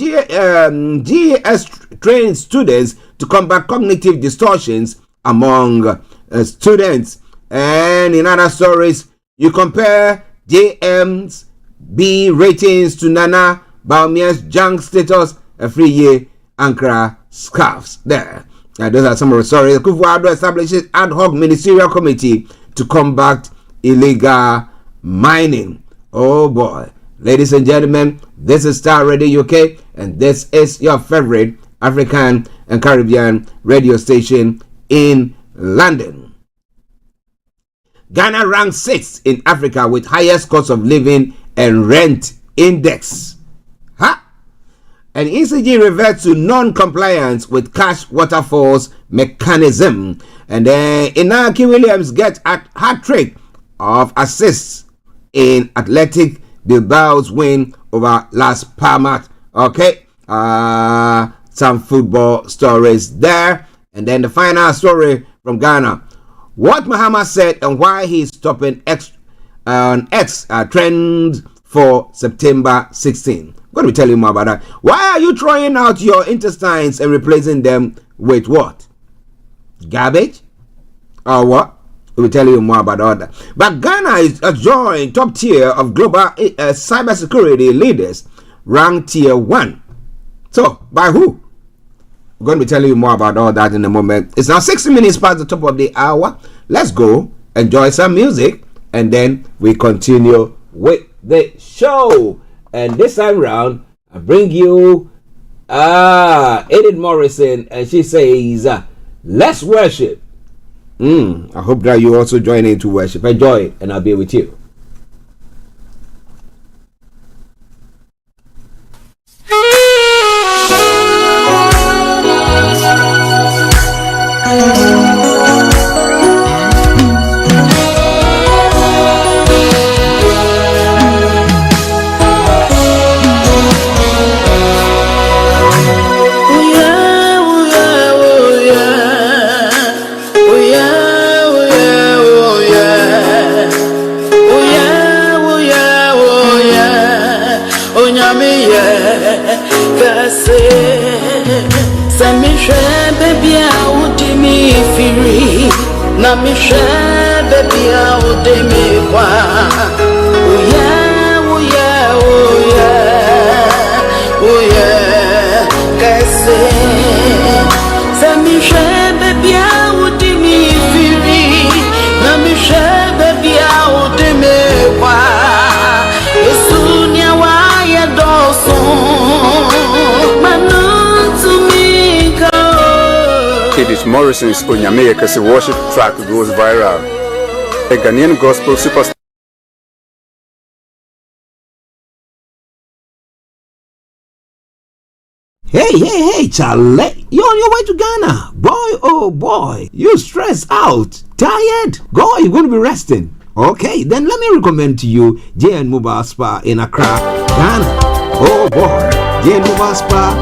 GES trains students to combat cognitive distortions among students. And in other stories, you compare JM's B ratings to Nana Baumia's junk status, a free year Ankara scarves there. Those are some of the stories. Kufuor establishes ad hoc ministerial committee to combat illegal mining. Oh boy. Ladies and gentlemen, this is Starr Radio UK, and this is your favorite African and Caribbean radio station in London. Ghana ranks 6th in Africa with highest cost of living and rent index. And ECG reverts to non-compliance with cash waterfalls mechanism. And then Inaki Williams gets a hat-trick of assists in Athletic Bilbao's win over Las Palmas. Okay, some football stories there. And then the final story from Ghana. What Mahama said and why he's stopping X trend for September 16. I'm going to tell you more about that. Why are you throwing out your intestines and replacing them with what? Garbage? Or what? We'll tell you more about all that. But Ghana is joined top tier of global cybersecurity leaders, ranked tier 1. So, by who? We're going to be telling you more about all that in a moment. It's now 60 minutes past the top of the hour. Let's go enjoy some music and then we continue with the show. And this time round, I bring you Edith Morrison, and she says, let's worship. I hope that you also join in to worship. Enjoy it, and I'll be with you. Na mi share baby out de me kwa. Oh yeah, oh yeah, oh yeah, oh yeah. Kase sa mi share baby out de me firi. Na mi share baby out de me kwa. Yesu nya wa ya doso. Manu to me go. Edith Morrison's Onyame Kase worship track goes viral. A Ghanaian gospel superstar. Hey, Charlie, you're on your way to Ghana. Boy, oh boy, you stressed out, tired? Go, you're going to be resting. Okay, then let me recommend to you JN Mobile Spa in Accra, Ghana. Oh boy, JN Mobile Spa.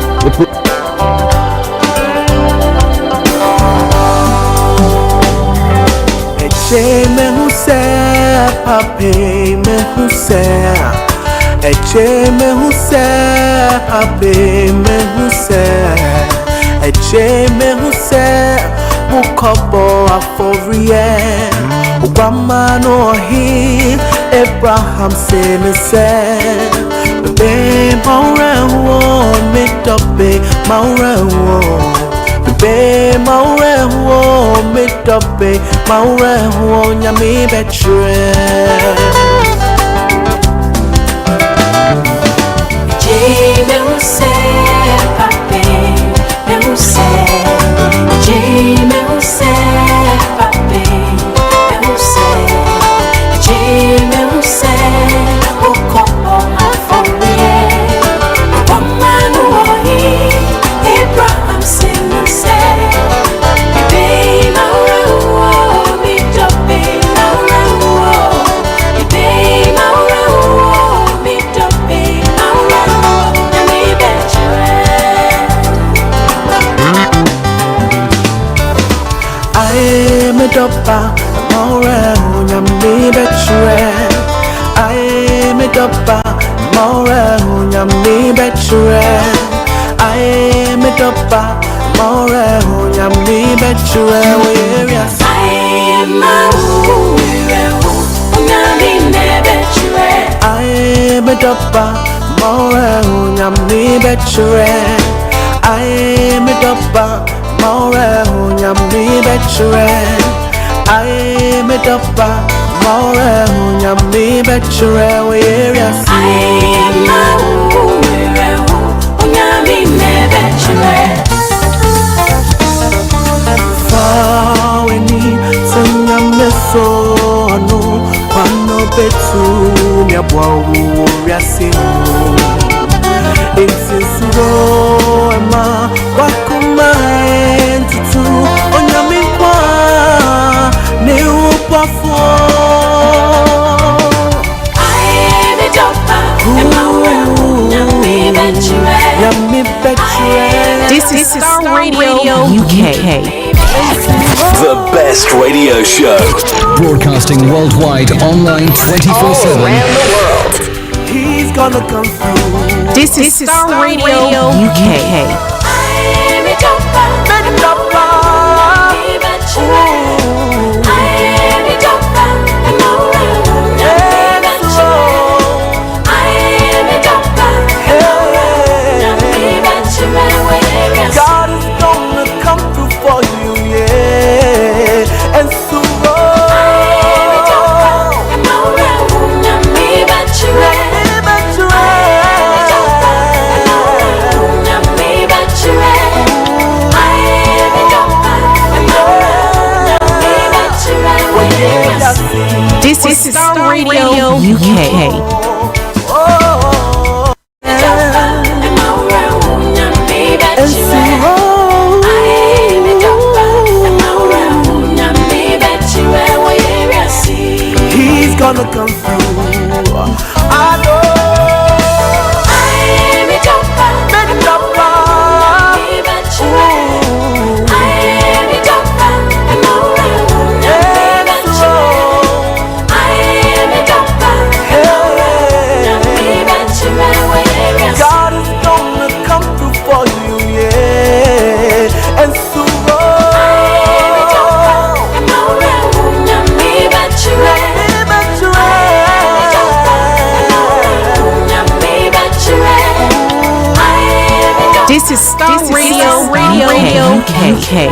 Me who say, papi, me who say, eche me who say, papi, me who say, eche me who say, mukobo aforie, Obama no he, Abraham say me say, babe, maure wo, me tope, maure wo. Be maure wo me tope maure wo nyame betre Je me se pape me se Je me se pape me se Je me se o kopo aforie Obama no he Abraham say Dopa, more nyame betre. I me dopa, more nyame betre. I me dopa, more nyame betre. Whereas I am nyame betre. I me dopa, more nyame betre. I me dopa, more nyame betre. I me dopa, more nyame betre. Whereas I am nyame betre. This is Starr Radio UK. The best radio show. Broadcasting worldwide, online 24/7. Around the world. He's gonna come through. This is Starr Radio UK. God is gonna come through for you, yeah. And so This is Starr Radio UK. He's gonna come through. I know. God is gonna come through for you, yeah. And so This is Starr Radio UK.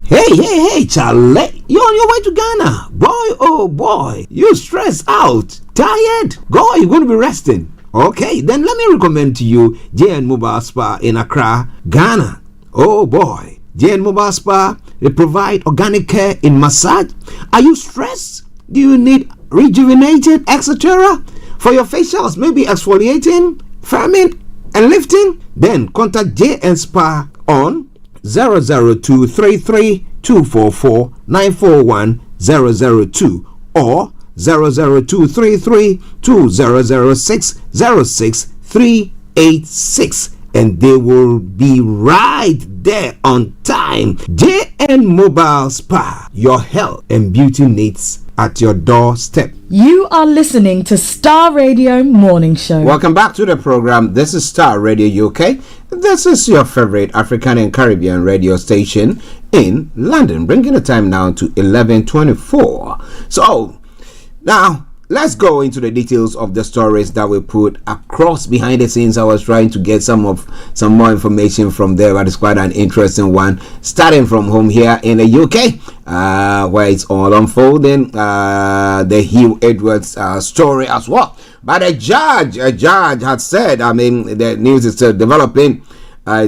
Hey, Charlie, you're on your way to Ghana. Boy, oh boy, you stressed out, tired. Go, you're going to be resting. Okay, then let me recommend to you JN Mobile Spa in Accra, Ghana. Oh boy, JN Mobile Spa, they provide organic care in massage. Are you stressed? Do you need rejuvenated, etc.? For your facials, maybe exfoliating, firming, and lifting? Then contact JN Spa on 00233 244 941 002 or 00233 2006 06386, and they will be right there on time. JN Mobile Spa, your health and beauty needs at your doorstep. You are listening to Starr Radio Morning Show. Welcome back to the program. This is Starr Radio UK. This is your favorite African and Caribbean radio station in London, bringing the time now to 11:24. So now let's go into the details of the stories that we put across behind the scenes. I was trying to get some more information from there, but it's quite an interesting one. Starting from home here in the UK, where it's all unfolding. The Hugh Edwards story as well. But a judge had said, I mean, the news is still developing.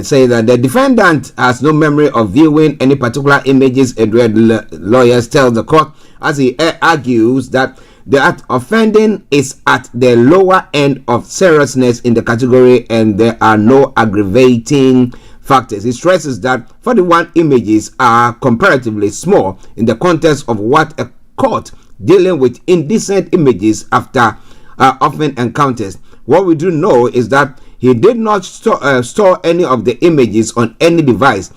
Say that the defendant has no memory of viewing any particular images. Edward lawyers tell the court as he argues that the offending is at the lower end of seriousness in the category and there are no aggravating factors. He stresses that 41 images are comparatively small in the context of what a court dealing with indecent images after often encounters. What we do know is that he did not store any of the images on any device.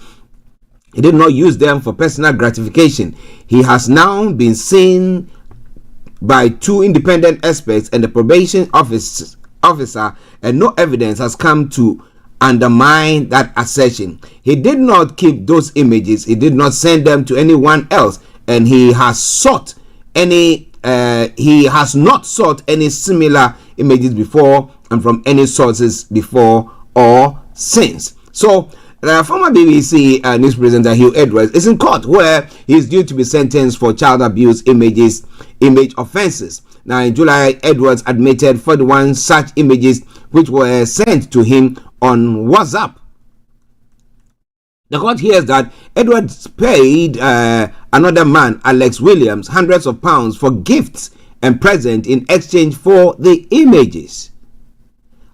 He did not use them for personal gratification. He has now been seen by two independent experts and the probation officer, and no evidence has come to undermine that assertion. He did not keep those images. He did not send them to anyone else, and he has not sought any similar images before and from any sources before or since. So former BBC news presenter Hugh Edwards is in court where he is due to be sentenced for child abuse image offenses. Now in July, Edwards admitted 41 such images which were sent to him on WhatsApp. The court hears that Edwards paid another man, Alex Williams, hundreds of pounds for gifts and presents in exchange for the images.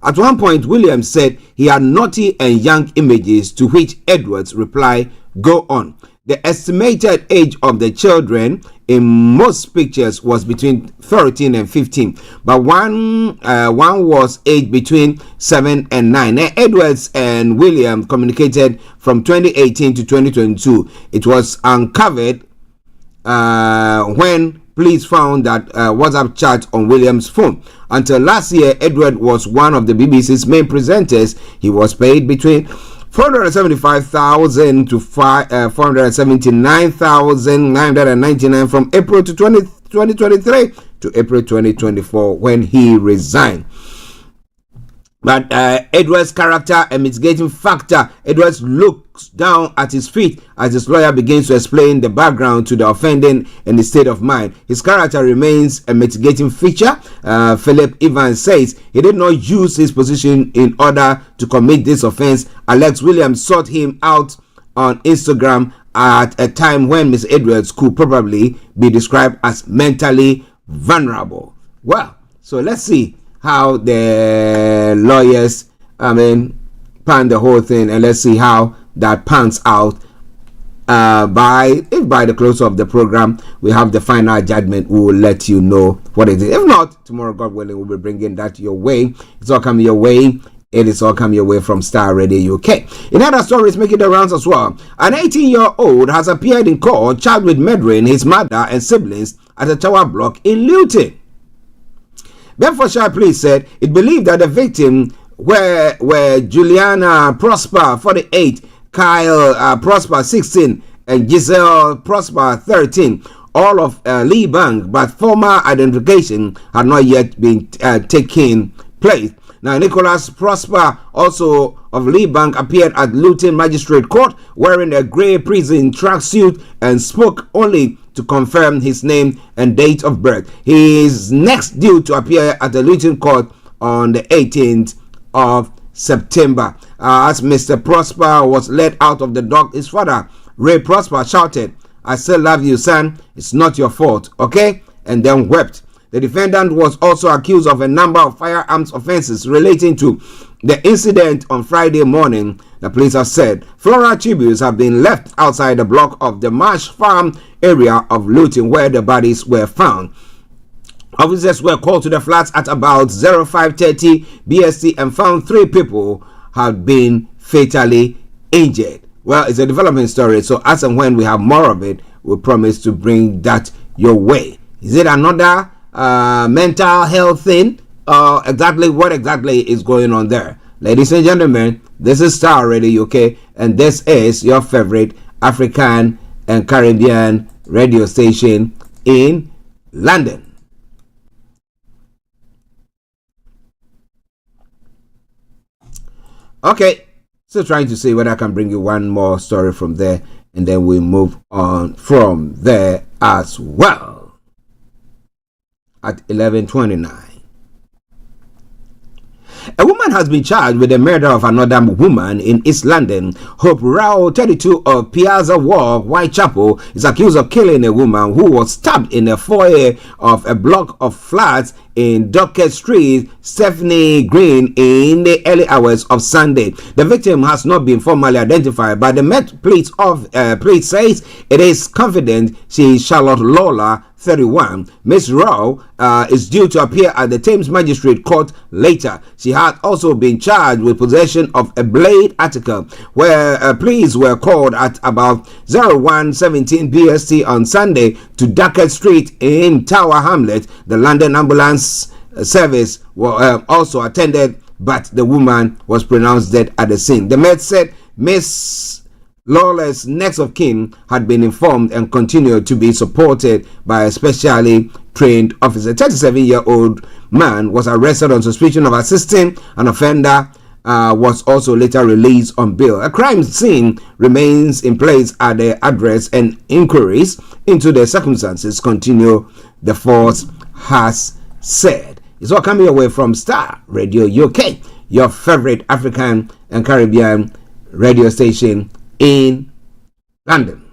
At one point, Williams said he had naughty and young images, to which Edwards replied, "Go on." The estimated age of the children in most pictures was between 13 and 15, but one was aged between 7 and 9. Now, Edwards and William communicated from 2018 to 2022. It was uncovered when police found that WhatsApp chat on William's phone. Until last year, Edward was one of the BBC's main presenters. He was paid between 475,000 to 479,999 from April to 2023 to April 2024 when he resigned. But Edward's character and mitigating factor. Edwards looks down at his feet as his lawyer begins to explain the background to the offending and the state of mind. His character remains a mitigating feature. Philip Evans says he did not use his position in order to commit this offense. Alex Williams sought him out on Instagram at a time when Miss Edwards could probably be described as mentally vulnerable. Well, so let's see how the lawyers, pan the whole thing, and let's see how that pans out. By the close of the program we have the final judgment, we will let you know what it is. If not, tomorrow, God willing, we'll be bringing that your way. It's all coming your way. It is all coming your way from Starr Radio UK. In other stories making the rounds as well, an 18-year-old has appeared in court charged with murdering his mother and siblings at a tower block in Luton. Bedfordshire police said it believed that the victim were Juliana Prosper, 48, Kyle Prosper, 16, and Giselle Prosper, 13, all of Lee Bank, but former identification had not yet been taken place. Now, Nicholas Prosper, also of Lee Bank, appeared at Luton Magistrate Court wearing a grey prison tracksuit and spoke only to confirm his name and date of birth. He is next due to appear at the Luton Court on the 18th of September. As Mr. Prosper was led out of the dock, his father, Ray Prosper, shouted, "I still love you, son. It's not your fault, okay?" and then wept. The defendant was also accused of a number of firearms offenses relating to the incident on Friday morning. The police have said floral tributes have been left outside the block of the Marsh Farm area of Luton where the bodies were found. Officers were called to the flats at about 05:30 BST and found 3 people had been fatally injured. Well, it's a development story, so as and when we have more of it, we promise to bring that your way. Is it another mental health thing? Exactly what exactly is going on there? Ladies and gentlemen, this is Starr Radio UK, and this is your favorite African and Caribbean radio station in London. Okay, so trying to see whether I can bring you one more story from there, and then we move on from there as well. At 11:29. A woman has been charged with the murder of another woman in East London. Hope Rao, 32 of Piazza Walk, Whitechapel, is accused of killing a woman who was stabbed in the foyer of a block of flats in Dockett Street, Stephanie Green, in the early hours of Sunday. The victim has not been formally identified, but the Met Police says it is confident she is Charlotte Lawler, 31. Miss Rao is due to appear at the Thames Magistrate Court later. She had also been charged with possession of a blade article, where police were called at about 01:17 BST on Sunday to Dockett Street in Tower Hamlet. The London Ambulance Service were also attended, but the woman was pronounced dead at the scene. The Met said Miss Lawler's next of kin had been informed and continued to be supported by a specially trained officer. 37-year-old man was arrested on suspicion of assisting an offender, was also later released on bail. A crime scene remains in place at the address, and inquiries into the circumstances continue, the force has said. It's all coming away from Starr Radio UK, your favorite African and Caribbean radio station in London.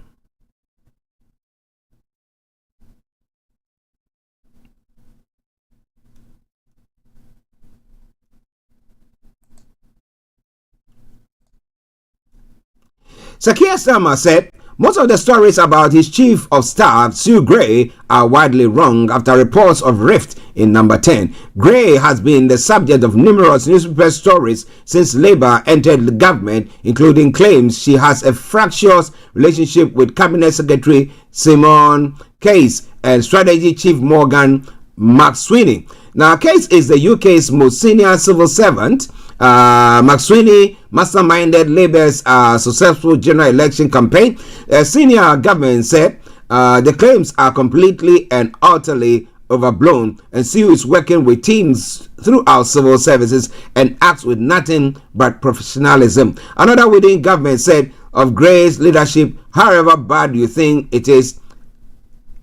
Sakia Starmer said Most of the stories about his chief of staff, Sue Gray, are widely wrong after reports of rift in Number 10. Gray has been the subject of numerous newspaper stories since Labour entered the government, including claims she has a fractious relationship with Cabinet Secretary Simon Case and Strategy Chief Morgan McSweeney. Now, Case is the UK's most senior civil servant. McSweeney masterminded Labour's successful general election campaign. A senior government said the claims are completely and utterly overblown, and Sue is working with teams throughout civil services and acts with nothing but professionalism. Another within government said of Gray's leadership, however bad you think it is,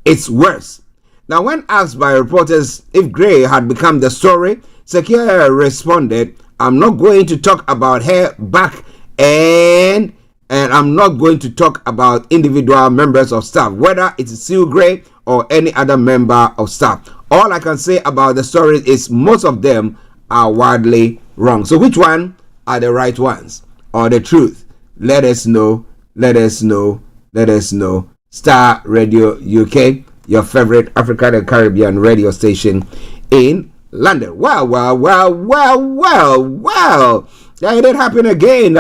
it's worse. Now, when asked by reporters if Gray had become the story, Secure responded, I'm not going to talk about her back and I'm not going to talk about individual members of staff, whether it's Sue Gray or any other member of staff. All I can say about the story is most of them are widely wrong. So which one are the right ones or the truth? Let us know. Let us know. Let us know. Starr Radio UK, your favorite African and Caribbean radio station in London. Well. Yeah, it did happen again.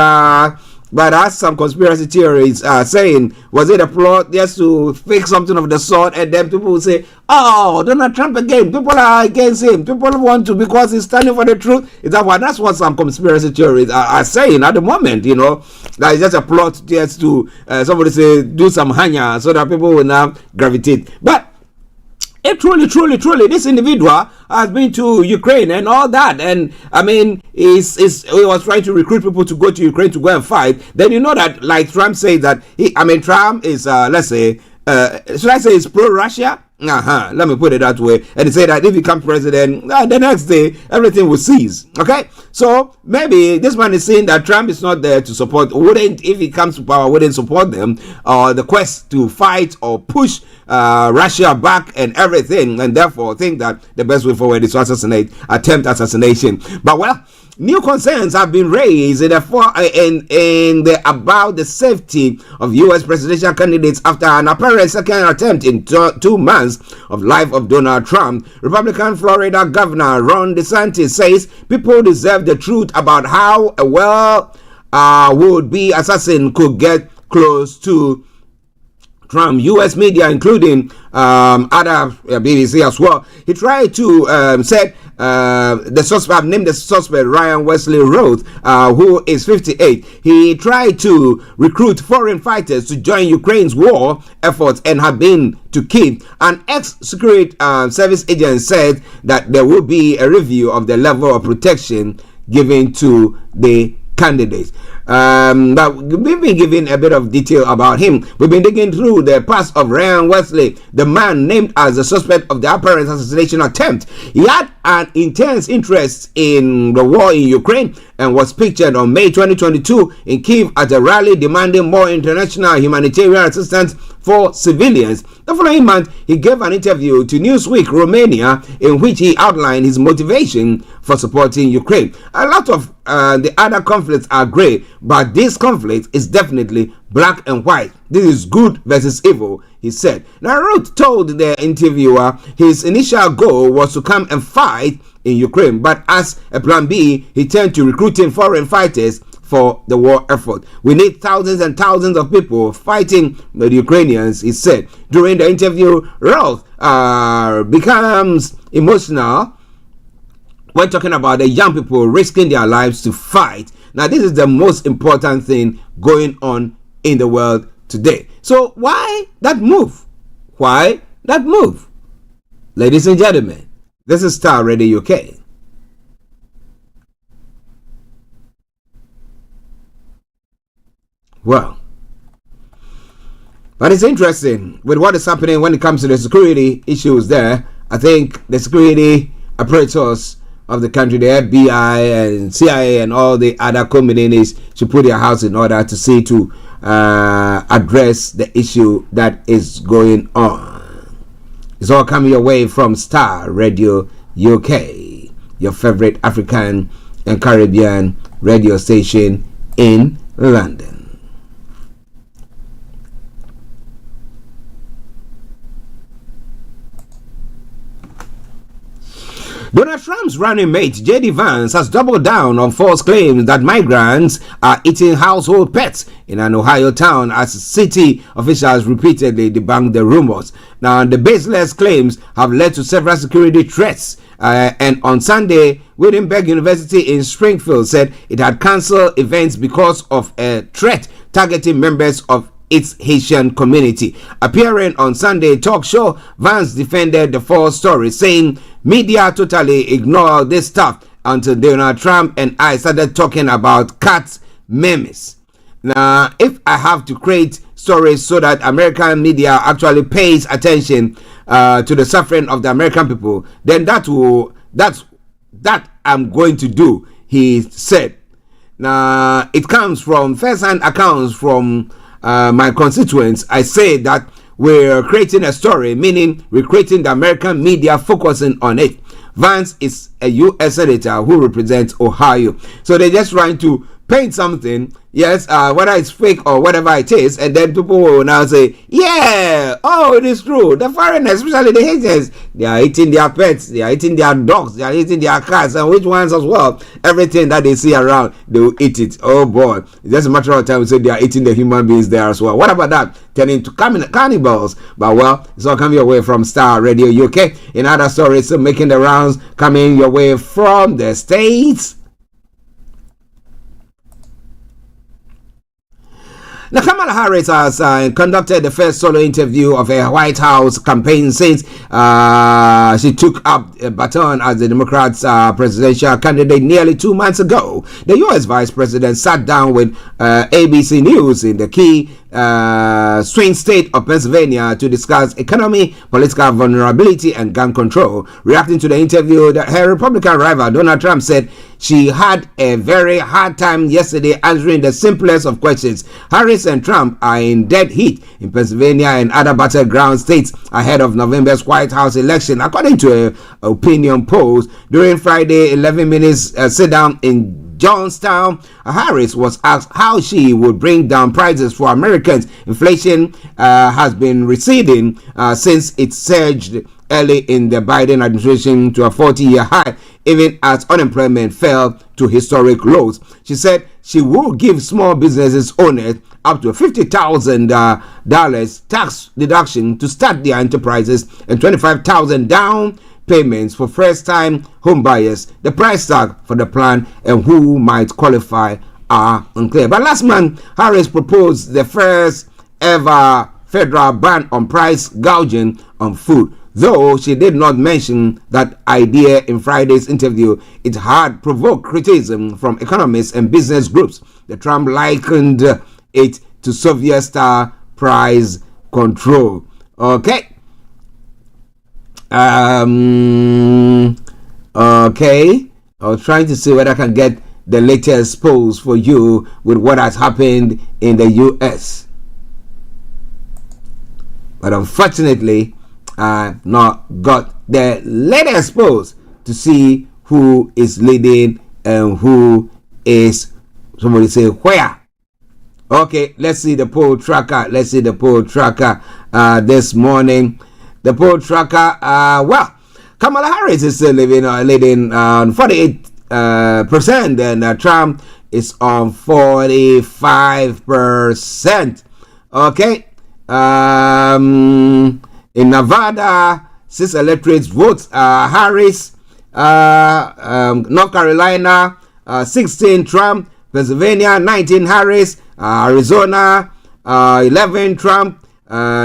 But as some conspiracy theories are saying, was it a plot just to fix something of the sort? And then people will say, oh, Donald Trump again. People are against him. People want to because he's standing for the truth. Is that what? That's what some conspiracy theories are saying at the moment. You know, that is just a plot just to somebody say do some hanya so that people will now gravitate. But it truly, this individual has been to Ukraine and all that, and I mean, he was trying to recruit people to go to Ukraine to go and fight. Then you know that, like Trump said that Trump is, let's say, should I say, is pro-Russia? Let me put it that way. And he said that if he becomes president, the next day everything will cease. Okay, so maybe this man is saying that Trump is not there to support. If he comes to power, wouldn't support them or the quest to fight or push Russia back and everything, and therefore think that the best way forward is to attempt assassination. But well, new concerns have been raised about the safety of U.S. presidential candidates after an apparent second attempt in 2 months of life of Donald Trump. Republican Florida Governor Ron DeSantis says people deserve the truth about how a would-be assassin could get close to Trump. U.S. media, including other BBC as well, he tried to named the suspect Ryan Wesley Roth, who is 58. He tried to recruit foreign fighters to join Ukraine's war efforts and have been to Kyiv. An ex-Secret Service agent said that there will be a review of the level of protection given to the candidates. But we've been giving a bit of detail about him. We've been digging through the past of Ryan Wesley, the man named as the suspect of the apparent assassination attempt. He had an intense interest in the war in Ukraine and was pictured on May 2022 in Kyiv at a rally demanding more international humanitarian assistance for civilians. The following month, he gave an interview to Newsweek Romania in which he outlined his motivation for supporting Ukraine. A lot of the other conflicts are grey, but this conflict is definitely black and white. This is good versus evil, he said. Now, Roth told the interviewer his initial goal was to come and fight in Ukraine, but as a plan B, he turned to recruiting foreign fighters for the war effort. We need thousands and thousands of people fighting the Ukrainians, he said. During the interview, Roth becomes emotional when talking about the young people risking their lives to fight. Now, this is the most important thing going on in the world today. So why that move? Why that move? Ladies and gentlemen, this is Starr Radio UK. Well, but it's interesting with what is happening when it comes to the security issues there. I think the security apparatus of the country, the FBI and CIA and all the other communities should put their house in order to see to address the issue that is going on. It's all coming your way from Starr Radio UK, your favorite African and Caribbean radio station in London. Donald Trump's running mate, J.D. Vance, has doubled down on false claims that migrants are eating household pets in an Ohio town as city officials repeatedly debunked the rumors. Now, the baseless claims have led to several security threats. And on Sunday, Wittenberg University in Springfield said it had cancelled events because of a threat targeting members of its Haitian community. Appearing on Sunday talk show, Vance defended the false story, saying media totally ignored this stuff until Donald Trump and I started talking about cat memes. Now, if I have to create stories so that American media actually pays attention to the suffering of the American people, then that I'm going to do, he said. Now, it comes from first-hand accounts from my constituents. I say that we're creating a story, meaning we're creating the American media focusing on it. Vance is a U.S. senator who represents Ohio. So they're just trying to paint something, yes, whether it's fake or whatever it is, and then people will now say, yeah, oh, it is true. The foreigners, especially the Haitians, they are eating their pets, they are eating their dogs, they are eating their cats, and which ones as well. Everything that they see around, they will eat it. Oh boy, it's just a matter of time to say they are eating the human beings there as well. What about that? Turning into cannibals. But well, it's all coming your way from Starr Radio UK. In other stories, making the rounds, coming your way from the States. Now, Kamala Harris has conducted the first solo interview of her White House campaign since she took up a baton as the Democrats' presidential candidate nearly 2 months ago. The U.S. Vice President sat down with ABC News in the key swing state of Pennsylvania to discuss economy, political vulnerability, and gun control. Reacting to the interview, her Republican rival, Donald Trump, said she had a very hard time yesterday answering the simplest of questions. Harris and Trump are in dead heat in Pennsylvania and other battleground states ahead of November's White House election, according to an opinion poll. During Friday 11 minutes sit down in Johnstown, Harris was asked how she would bring down prices for Americans. Inflation has been receding since it surged early in the Biden administration to a 40-year high, even as unemployment fell to historic lows. She said she will give small businesses owners up to $50,000 tax deduction to start their enterprises and $25,000 down payments for first-time home buyers. The price tag for the plan and who might qualify are unclear. But last month, Harris proposed the first ever federal ban on price gouging on food. Though she did not mention that idea in Friday's interview, it had provoked criticism from economists and business groups. The Trump likened it to Soviet-style price control. Okay. Okay. I was trying to see whether I can get the latest polls for you with what has happened in the U.S. But unfortunately, I've not got the latest polls to see who is leading and who is, somebody say, where. Okay, let's see the poll tracker. Let's see the poll tracker this morning. The poll tracker, well, Kamala Harris is still leading on 48%, and Trump is on 45%. Okay. In Nevada, 6 electorates vote Harris. North Carolina, 16 Trump. Pennsylvania, 19 Harris. Arizona, 11 Trump.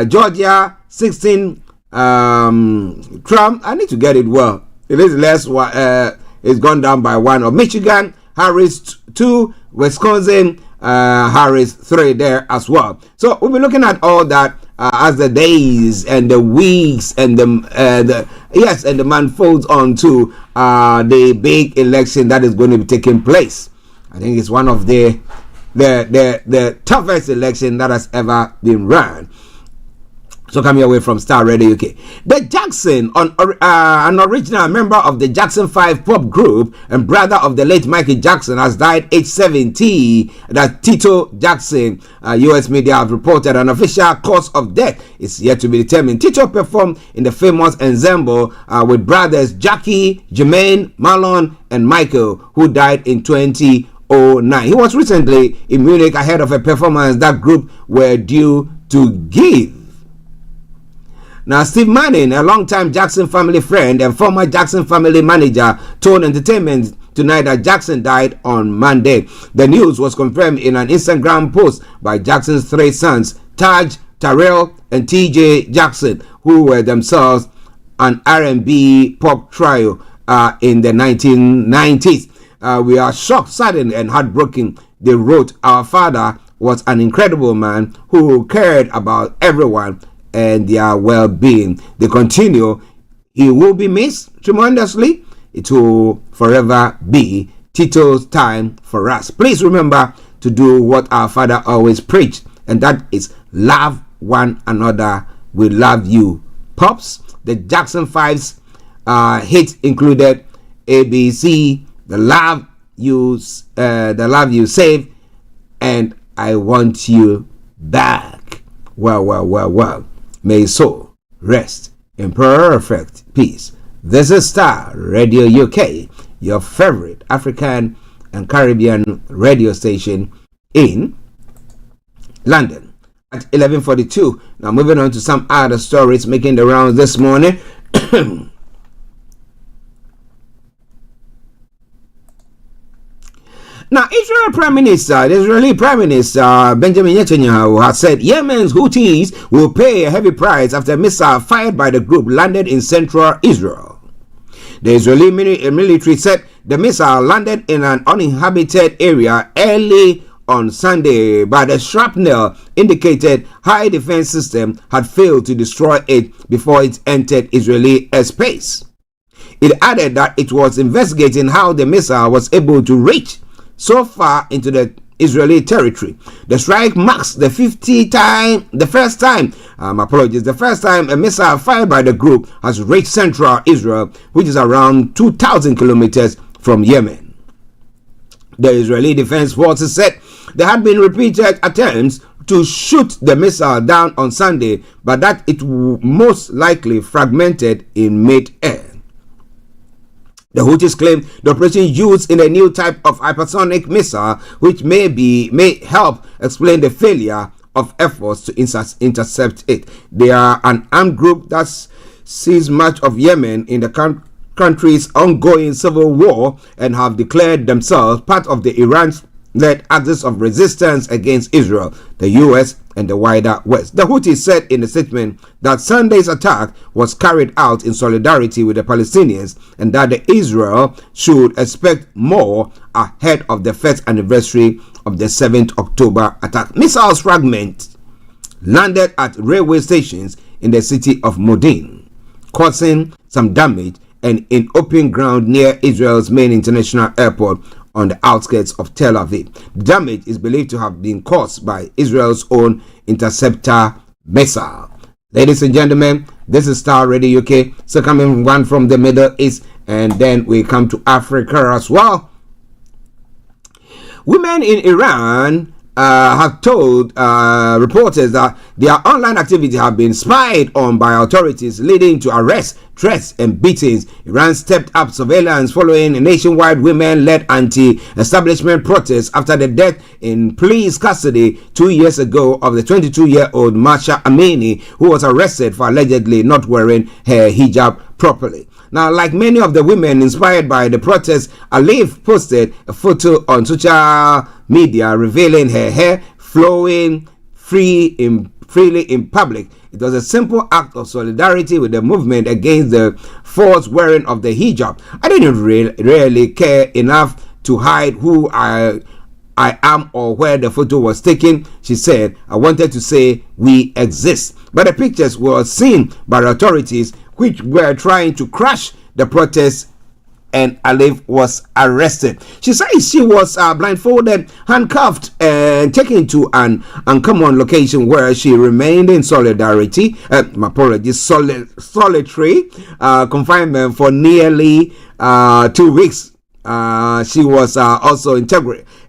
Georgia, 16 Trump. I need to get it well. It is less. It's gone down by 1. Of Michigan, Harris 2. Wisconsin, Harris 3 there as well. So we'll be looking at all that as the days and the weeks and the month folds on to the big election that is going to be taking place. I think it's one of the toughest election that has ever been run. So coming away from Star Radio UK. The Jackson, an original member of the Jackson 5 pop group and brother of the late Michael Jackson, has died aged 70. That Tito Jackson, US media have reported an official cause of death is yet to be determined. Tito performed in the famous ensemble with brothers Jackie, Jermaine, Marlon, and Michael, who died in 2009. He was recently in Munich ahead of a performance that group were due to give. Now, Steve Manning, a longtime Jackson family friend and former Jackson family manager, told Entertainment Tonight that Jackson died on Monday. The news was confirmed in an Instagram post by Jackson's three sons, Taj, Terrell, and TJ Jackson, who were themselves an R&B pop trio in the 1990s. We are shocked, saddened, and heartbroken. They wrote, "Our father was an incredible man who cared about everyone and their well-being." They continue, "He will be missed tremendously. It will forever be Tito's time for us." Please remember to do what our father always preached, and that is love one another. We love you, Pops. The Jackson 5's hits included ABC, The Love You Save, and I Want You Back. Well. May his soul rest in perfect peace. This is Star Radio UK, your favorite African and Caribbean radio station in London. At 11:42. Now moving on to some other stories making the rounds this morning. Now, the Israeli Prime Minister Benjamin Netanyahu has said Yemen's Houthis will pay a heavy price after a missile fired by the group landed in central Israel. The Israeli military said the missile landed in an uninhabited area early on Sunday, but the shrapnel indicated high defense system had failed to destroy it before it entered Israeli airspace. It added that it was investigating how the missile was able to reach so far into the Israeli territory. The strike marks the first time a missile fired by the group has reached central Israel, which is around 2,000 kilometers from Yemen. The Israeli Defense Forces said there had been repeated attempts to shoot the missile down on Sunday, but that it most likely fragmented in mid-air. The Houthis claim the operation used in a new type of hypersonic missile, which may help explain the failure of efforts to intercept it. They are an armed group that sees much of Yemen in the country's ongoing civil war and have declared themselves part of the Iran-led axis of resistance against Israel, the U.S., and the wider West. The Houthis said in a statement that Sunday's attack was carried out in solidarity with the Palestinians and that Israel should expect more ahead of the first anniversary of the 7th October attack. Missile fragments landed at railway stations in the city of Modin, causing some damage, and in open ground near Israel's main international airport on the outskirts of Tel Aviv. Damage is believed to have been caused by Israel's own interceptor missile. Ladies and gentlemen, this is Star Radio UK. So coming one from the Middle East, and then we come to Africa as well. Women in Iran have told reporters that their online activity have been spied on by authorities, leading to arrests, threats, and beatings. Iran stepped up surveillance following a nationwide women-led anti-establishment protest after the death in police custody 2 years ago of the 22-year-old Masha Amini, who was arrested for allegedly not wearing her hijab properly. Now, like many of the women inspired by the protest, Alif posted a photo on social media revealing her hair flowing freely in public. It was a simple act of solidarity with the movement against the forced wearing of the hijab. I didn't really care enough to hide who I am or where the photo was taken, she said. I wanted to say we exist. But the pictures were seen by authorities which were trying to crush the protest and Alif was arrested. She says she was blindfolded, handcuffed, and taken to an uncommon location where she remained in solitary confinement for nearly 2 weeks. She was also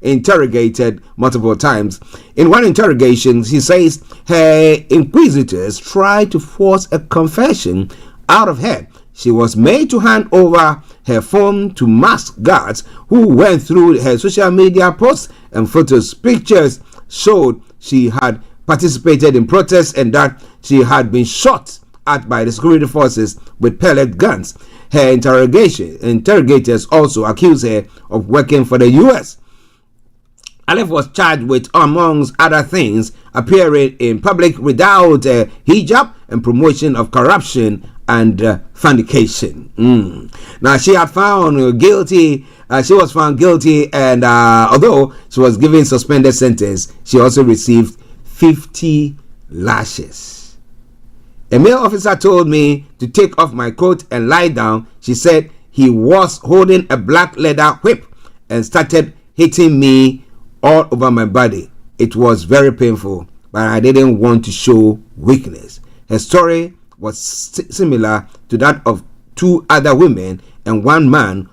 interrogated multiple times. In one interrogation, she says her inquisitors tried to force a confession out of her. She was made to hand over her phone to masked guards who went through her social media posts and photos. Pictures showed she had participated in protests and that she had been shot at by the security forces with pellet guns. Her interrogators also accused her of working for the U.S. Alif was charged with, amongst other things, appearing in public without a hijab and promotion of corruption and fornication. Now, she had found guilty. She was found guilty, and although she was given suspended sentence, she also received 50 lashes. A male officer told me to take off my coat and lie down. She said he was holding a black leather whip and started hitting me all over my body. It was very painful, but I didn't want to show weakness. Her story was similar to that of 2 other women and 1 man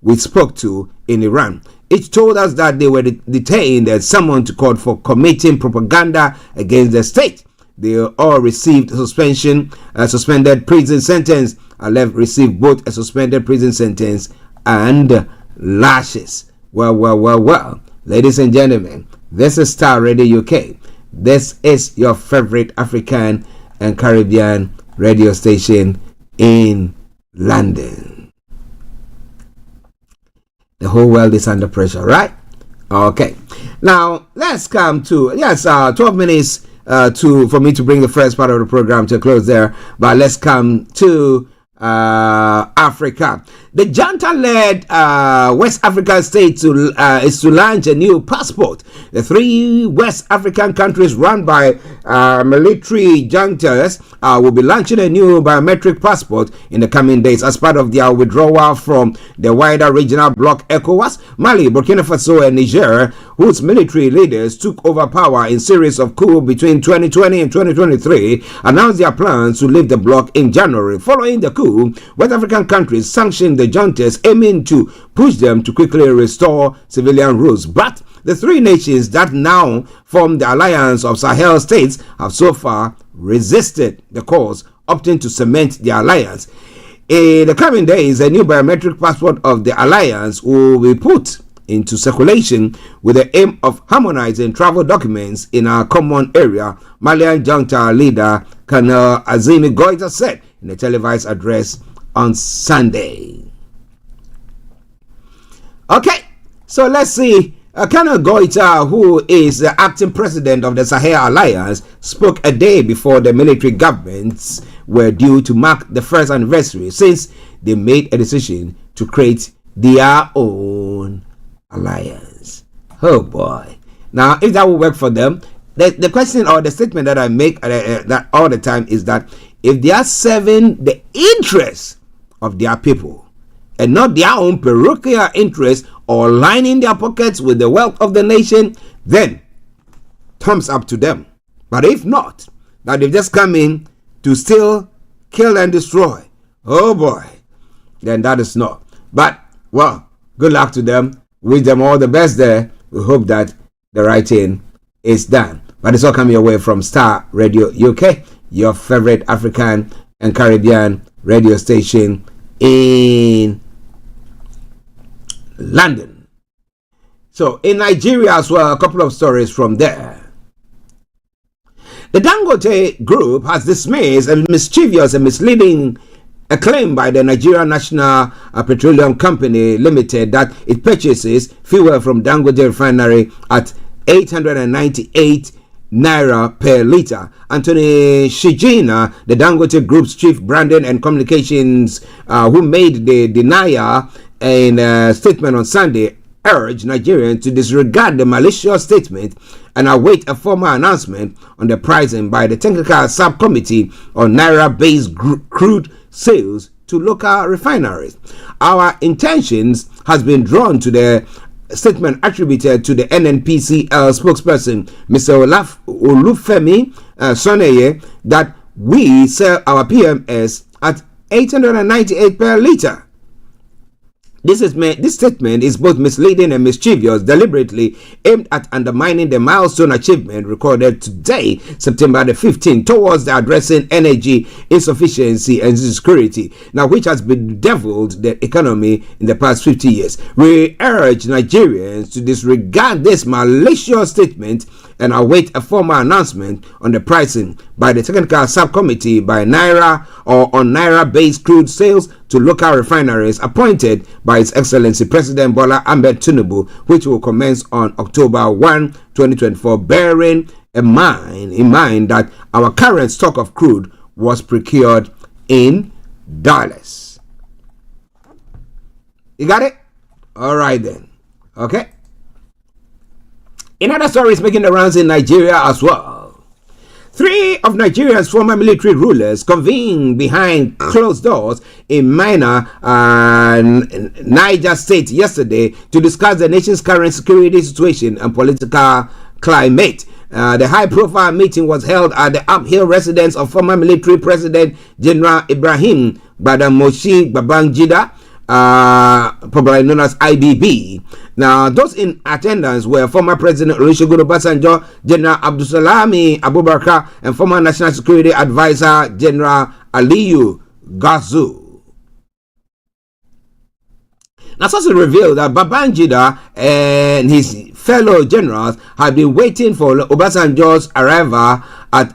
we spoke to in Iran. Each told us that they were detained and summoned to court for committing propaganda against the state. They all received suspended prison sentence. Alef received both a suspended prison sentence and lashes. Well. Ladies and gentlemen, this is Starr Radio UK. This is your favorite African and Caribbean radio station in London. The whole world is under pressure, right? Okay. Now, let's come to, 12 minutes for me to bring the first part of the program to a close there. But let's come to Africa. The junta-led West African state is to launch a new passport. The 3 West African countries run by military juntas will be launching a new biometric passport in the coming days as part of their withdrawal from the wider regional bloc ECOWAS. Mali, Burkina Faso, and Niger, whose military leaders took over power in series of coups between 2020 and 2023, announced their plans to leave the bloc in January. Following the coup, West African countries sanctioned the juntas, aiming to push them to quickly restore civilian rules. But the 3 nations that now form the alliance of Sahel states have so far resisted the cause, opting to cement the alliance. In the coming days, a new biometric passport of the alliance will be put into circulation with the aim of harmonizing travel documents in our common area, Malian junta leader Colonel Azimi Goita said in a televised address on Sunday. Okay, so let's see. Colonel Goita, who is the acting president of the Sahel Alliance, spoke a day before the military governments were due to mark the first anniversary since they made a decision to create their own alliance. Oh boy. Now, if that will work for them, the question or the statement that I make that all the time is that if they are serving the interests of their people and not their own parochial interests or lining their pockets with the wealth of the nation, then thumbs up to them. But if not, that they've just come in to steal, kill, and destroy, oh boy, then that is not. But, well, good luck to them. Wish them all the best there. We hope that the right thing is done. But it's all coming away from Starr Radio UK, your favorite African and Caribbean radio station in London. So in Nigeria as well, a couple of stories from there. The Dangote Group has dismissed a mischievous and misleading claim by the Nigerian National Petroleum Company Limited that it purchases fuel from Dangote Refinery at 898 naira per liter. Anthony Shijina, the Dangote Group's chief branding and communications, who made the denial in a statement on Sunday, urged Nigerians to disregard the malicious statement and await a formal announcement on the pricing by the Technical Subcommittee on Naira-based crude sales to local refineries. Our intentions has been drawn to the statement attributed to the NNPCL spokesperson, Mr. Olufemi Soneye, that we sell our PMS at 898 per litre. This statement is both misleading and mischievous, deliberately aimed at undermining the milestone achievement recorded today, September the 15th, towards the addressing energy insufficiency and insecurity, now which has bedeviled the economy in the past 50 years. We urge Nigerians to disregard this malicious statement and await a formal announcement on the pricing by the technical subcommittee by Naira or on Naira-based crude sales to local refineries appointed by His Excellency President Bola Ahmed Tinubu, which will commence on October 1, 2024, bearing in mind that our current stock of crude was procured in dollars. You got it? All right then. Okay. In other stories making the rounds in Nigeria as well, 3 of Nigeria's former military rulers convened behind closed doors in Minna, Niger State yesterday to discuss the nation's current security situation and political climate. The high-profile meeting was held at the uphill residence of former military President General Ibrahim Badamasi Babangida, popularly known as IBB. Now, those in attendance were former President Olusegun Obasanjo, General Abdulsalami Abubakar, and former National Security Advisor General Aliyu Gazu. Now, sources revealed that Babangida and his fellow generals had been waiting for Obasanjo's arrival at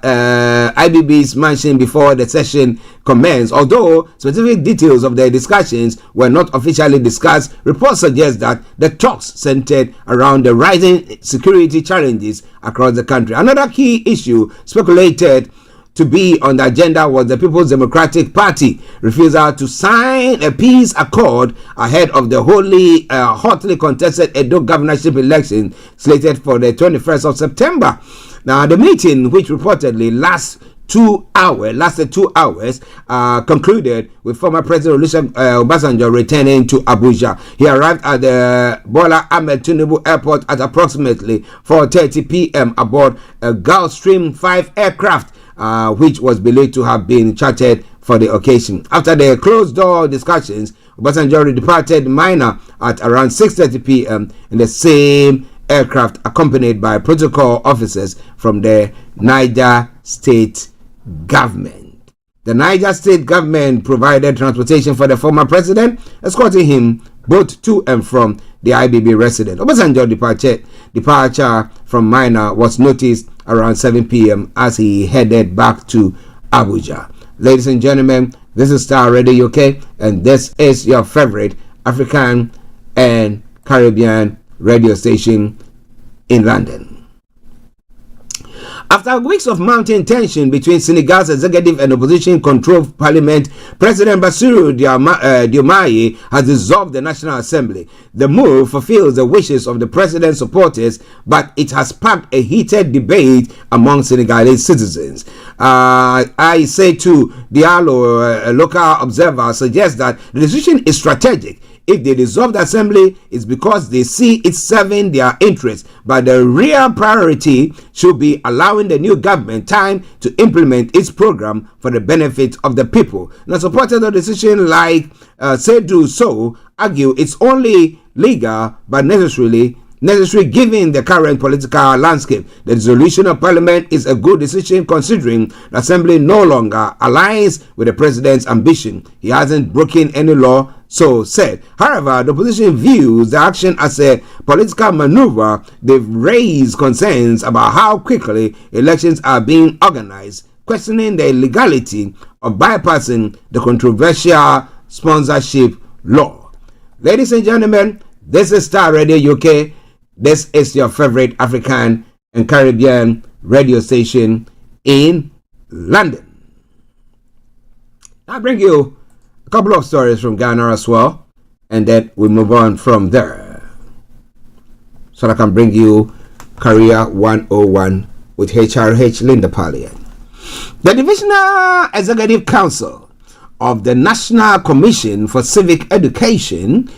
IBB's mansion before the session commenced. Although specific details of their discussions were not officially discussed, reports suggest that the talks centered around the rising security challenges across the country. Another key issue speculated to be on the agenda was the People's Democratic Party refusal to sign a peace accord ahead of the hotly contested Edo governorship election slated for the 21st of September. Now, the meeting, which reportedly lasted 2 hours, concluded with former President Olusegun Obasanjo returning to Abuja. He arrived at the Bola Ahmed Tinubu Airport at approximately 4:30 p.m. aboard a Gulfstream 5 aircraft, which was believed to have been chartered for the occasion. After the closed-door discussions, Obasanjo departed Minna at around 6:30 p.m. in the same aircraft, accompanied by protocol officers from the Niger State government. The Niger State government provided transportation for the former president, escorting him both to and from the IBB residence. Obasanjo's departure from Minna was noticed around 7 p.m. as he headed back to Abuja. Ladies and gentlemen, this is Starr Radio UK, and this is your favorite African and Caribbean radio station in London. After weeks of mounting tension between Senegal's executive and opposition-controlled parliament, President Bassirou Diomaye has dissolved the National Assembly. The move fulfills the wishes of the president's supporters, but it has sparked a heated debate among Senegalese citizens. I say to Diallo, a local observer, suggests that the decision is strategic. If they dissolve the assembly, it's because they see it serving their interests. But the real priority should be allowing the new government time to implement its program for the benefit of the people. Now, supporters of the decision like Seydou Sow argue it's only legal but necessary given the current political landscape. The dissolution of parliament is a good decision considering the assembly no longer aligns with the president's ambition. He hasn't broken any law, so said. However, the opposition views the action as a political maneuver. They've raised concerns about how quickly elections are being organized, questioning the legality of bypassing the controversial sponsorship law. Ladies and gentlemen, this is Starr Radio UK. This is your favorite African and Caribbean radio station in London. I'll bring you a couple of stories from Ghana as well, and then we move on from there. So I can bring you Career 101 with HRH Linda Pallien. The Divisional Executive Council of the National Commission for Civic Education,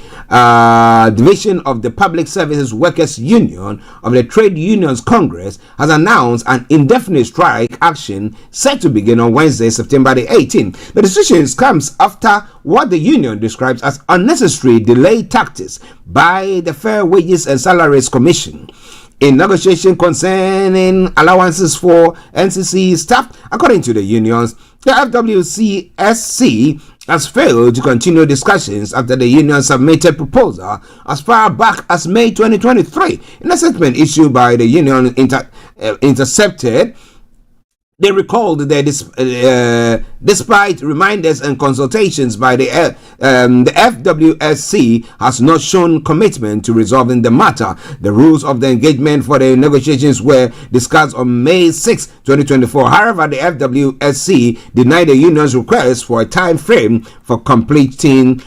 division of the Public Services Workers Union of the Trade Unions Congress, has announced an indefinite strike action set to begin on Wednesday, September the 18th. The decision comes after what the union describes as unnecessary delay tactics by the Fair Wages and Salaries Commission in negotiation concerning allowances for NCC staff. According to the unions, the FWCSC has failed to continue discussions after the union submitted proposal as far back as May 2023. In a statement issued by the union intercepted, they recalled that despite reminders and consultations by the FWSC has not shown commitment to resolving the matter. The rules of the engagement for the negotiations were discussed on May 6, 2024. However, the FWSC denied the union's request for a time frame for completion.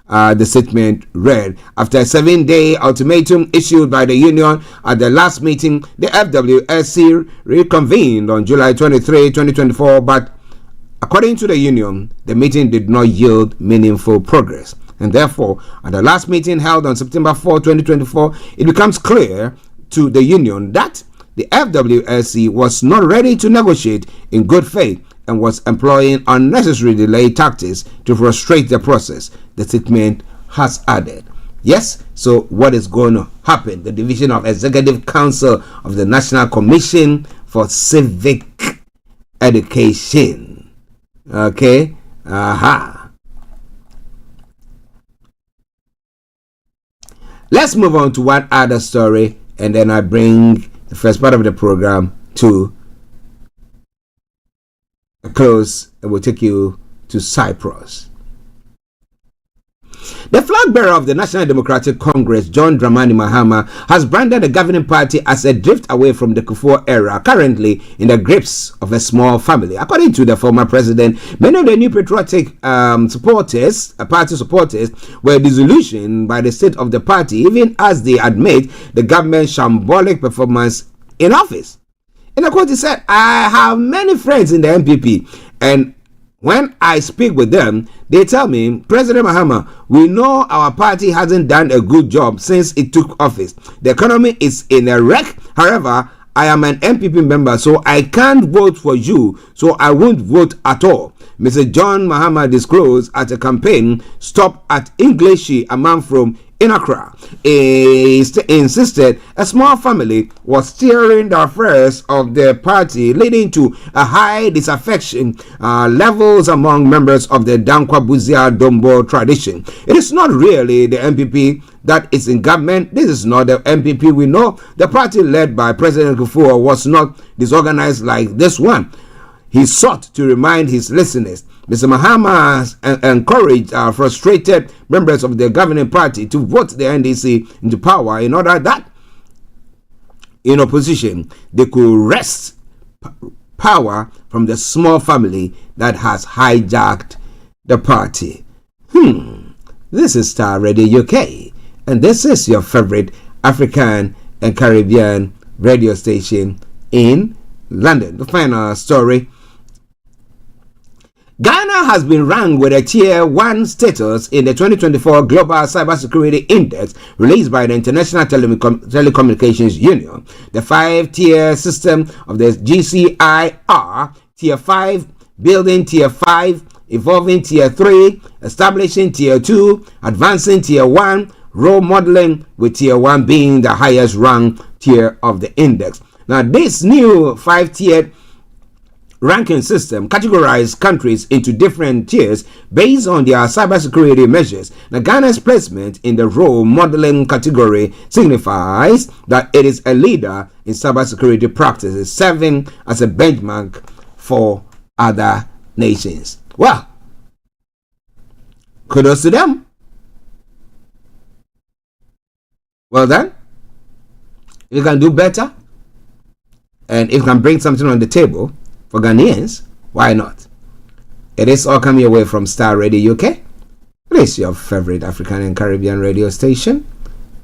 The statement read, after a 7-day ultimatum issued by the union at the last meeting, the FWSC reconvened on July 23, 2024, but according to the union, the meeting did not yield meaningful progress. And therefore, at the last meeting held on September 4, 2024, it becomes clear to the union that the FWSC was not ready to negotiate in good faith and was employing unnecessary delay tactics to frustrate the process, the statement has added. Yes, so what is going to happen? The Division of Executive Council of the National Commission for Civic Education. Okay? Let's move on to one other story, and then I bring the first part of the program to a close, and we'll take you to Cyprus. The flag bearer of the National Democratic Congress, John Dramani Mahama, has branded the governing party as a drift away from the Kufuor era, currently in the grips of a small family. According to the former president, many of the new patriotic party supporters were disillusioned by the state of the party, even as they admit the government's shambolic performance in office. In a quote, he said, I have many friends in the MPP, and when I speak with them, they tell me, President Mahama, we know our party hasn't done a good job since it took office. The economy is in a wreck. However, I am an MPP member, so I can't vote for you, so I won't vote at all. Mr. John Mahama disclosed at a campaign stop at English, a man from in Accra. He insisted a small family was steering the affairs of the party, leading to a high disaffection levels among members of the Dankwa Buzia Dombo tradition. It is not really the MPP that is in government. This is not the MPP we know. The party led by President Kufuor was not disorganized like this one. He sought to remind his listeners. Mr. Mahama has encouraged frustrated members of the governing party to vote the NDC into power in order that in opposition they could wrest power from the small family that has hijacked the party. This is Starr Radio UK, and this is your favorite African and Caribbean radio station in London. The final story. Ghana has been ranked with a Tier 1 status in the 2024 Global Cybersecurity Index released by the International Telecommunications Union. The 5-tier system of the GCIR, Tier 5, building Tier 5, evolving Tier 3, establishing Tier 2, advancing Tier 1, role modeling, with Tier 1 being the highest ranked tier of the index. Now, this new 5-tiered ranking system categorizes countries into different tiers based on their cybersecurity measures. Now, Ghana's placement in the role modeling category signifies that it is a leader in cybersecurity practices, serving as a benchmark for other nations. Well, kudos to them. Well done. If you can do better, and if you can bring something on the table for Ghanaians, why not? It is all coming away from Starr Radio UK. It is your favorite African and Caribbean radio station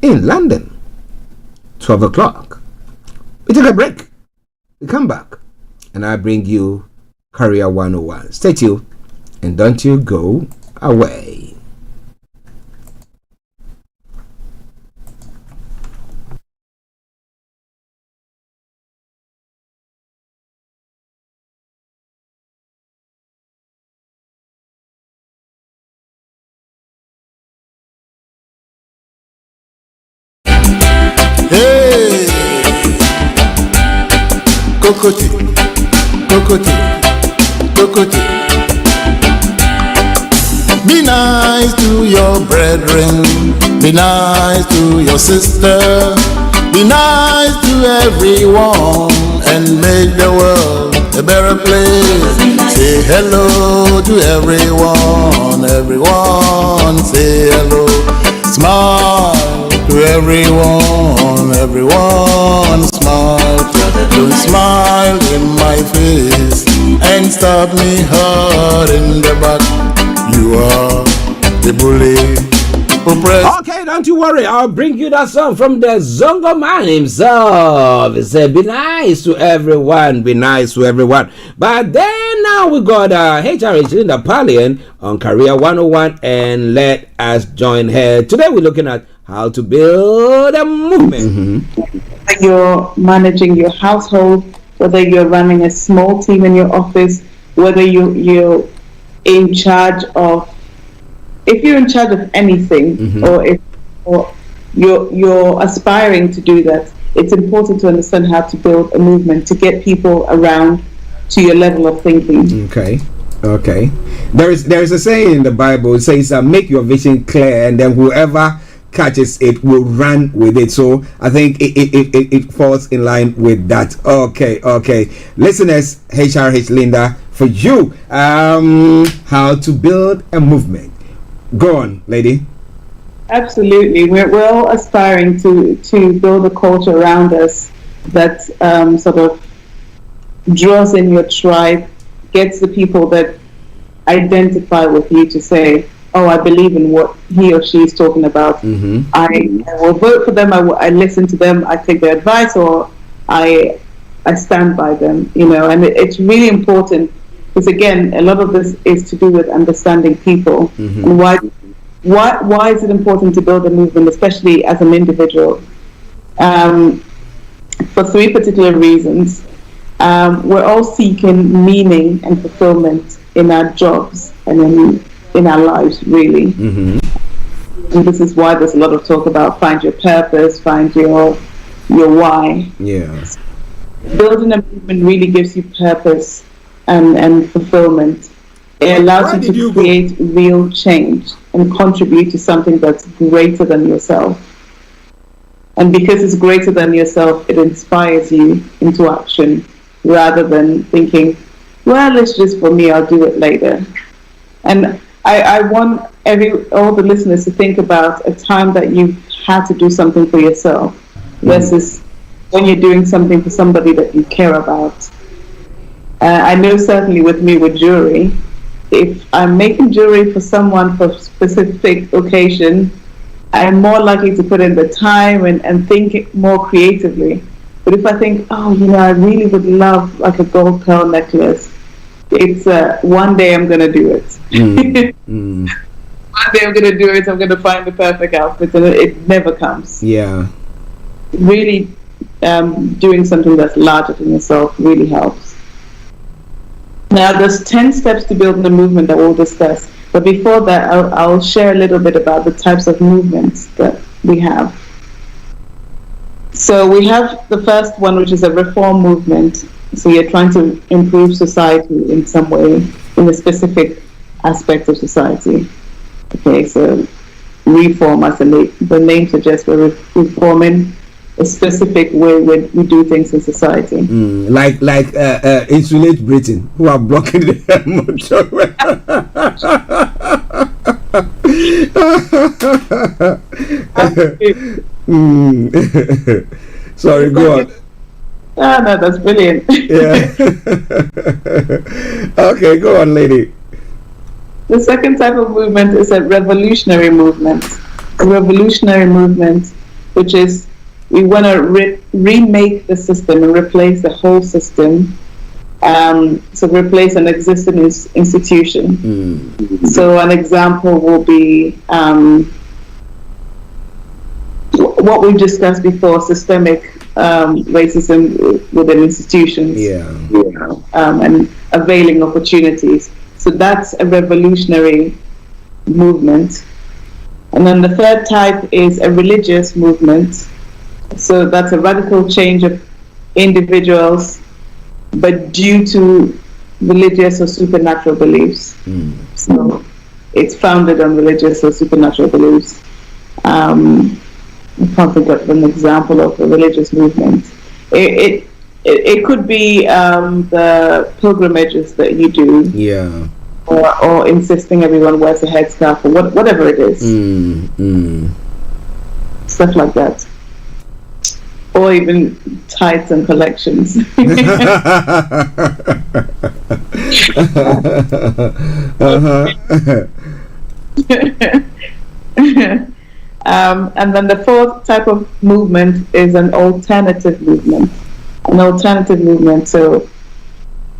in London. 12 o'clock. We take a break. We come back, and I bring you Career 101. Stay tuned and don't you go away. Hey, Kokoti, Kokoti, Kokoti. Be nice to your brethren, be nice to your sister, be nice to everyone, and make the world a better place. Say hello to everyone, everyone say hello. Smile to everyone, everyone smile. Don't smile in my face and stab me hard in the back. You are the bully. Okay, don't you worry. I'll bring you that song from the Zongo man himself. He said, be nice to everyone, be nice to everyone. But then now we got HRH Linda Pallien on Career 101, and let us join her. Today we're looking at how to build a movement. Whether you're managing your household, whether you're running a small team in your office, whether you're in charge of, if you're in charge of anything, or you're aspiring to do that, it's important to understand how to build a movement to get people around to your level of thinking. Okay. There is a saying in the Bible. It says, "Make your vision clear, and then whoever catches it will run with it." So I think it falls in line with that. Okay. Listeners, HRH Linda, for you, how to build a movement. Go on, lady. Absolutely. We're all aspiring to build a culture around us that sort of draws in your tribe, gets the people that identify with you to say, oh, I believe in what he or she is talking about. I will vote for them, I listen to them, I take their advice, or I stand by them, and it's really important. Because again, a lot of this is to do with understanding people. And why is it important to build a movement, especially as an individual? For three particular reasons. We're all seeking meaning and fulfillment in our jobs and in our lives, really. And this is why there's a lot of talk about find your purpose, find your why. Building a movement really gives you purpose and fulfillment. It allows you to create real change and contribute to something that's greater than yourself. And because it's greater than yourself, it inspires you into action rather than thinking, well, it's just for me, I'll do it later. And I want all the listeners to think about a time that you've had to do something for yourself versus when you're doing something for somebody that you care about. I know certainly with me with jewelry, if I'm making jewelry for someone for a specific occasion, I'm more likely to put in the time and think more creatively. But if I think, I really would love like a gold pearl necklace, it's one day I'm going to do it. One day I'm going to do it, I'm going to find the perfect outfit, and it never comes. Really doing something that's larger than yourself really helps. Now, there's 10 steps to building a movement that we'll discuss. But before that, I'll share a little bit about the types of movements that we have. So we have the first one, which is a reform movement. So you're trying to improve society in some way, in a specific aspect of society. Okay, so reform, as the name suggests, we're reforming a specific way we do things in society. Like insulate Britain, who are blocking the motorway. Sorry, go on. No, that's brilliant. Okay, go on, lady. The second type of movement is a revolutionary movement. A revolutionary movement, which is we want to remake the system and replace the whole system So replace an existing institution. So an example will be what we've discussed before: systemic racism within institutions, and availing opportunities. So that's a revolutionary movement. And then the third type is a religious movement. So that's a radical change of individuals, but due to religious or supernatural beliefs. So it's founded on religious or supernatural beliefs. I can't think of an example of a religious movement. It could be the pilgrimages that you do, or insisting everyone wears a headscarf, or whatever it is, stuff like that, or even tithes and collections. And then the fourth type of movement is an alternative movement. So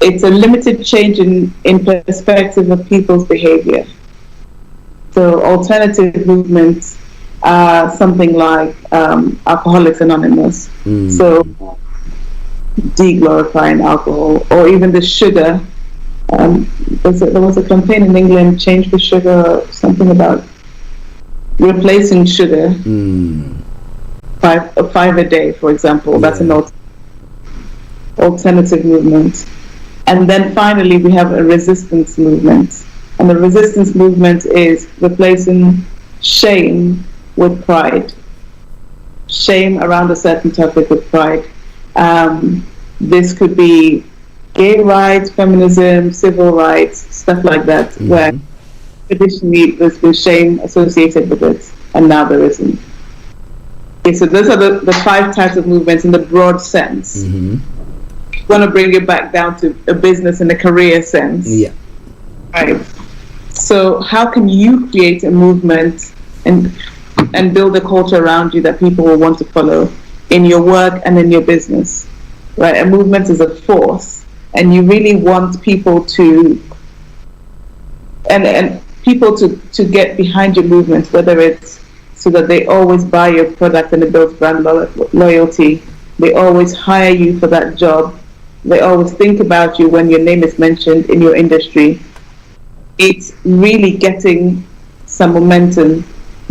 it's a limited change in perspective of people's behavior. So alternative movements are something like Alcoholics Anonymous. So de-glorifying alcohol, or even the sugar. There was a campaign in England, Change the Sugar, something about replacing sugar, 5 a day, for example. That's an alternative movement. And then finally we have a resistance movement. And the resistance movement is replacing shame with pride. Shame around a certain topic with pride. This could be gay rights, feminism, civil rights, stuff like that, where traditionally there's been shame associated with it, and now there isn't. Okay, so those are the 5 types of movements in the broad sense. Want to bring it back down to a business and a career sense. Right. So how can you create a movement and build a culture around you that people will want to follow in your work and in your business? Right. A movement is a force, and you really want people to and people to get behind your movement, whether it's so that they always buy your product and it builds brand loyalty. They always hire you for that job. They always think about you when your name is mentioned in your industry. It's really getting some momentum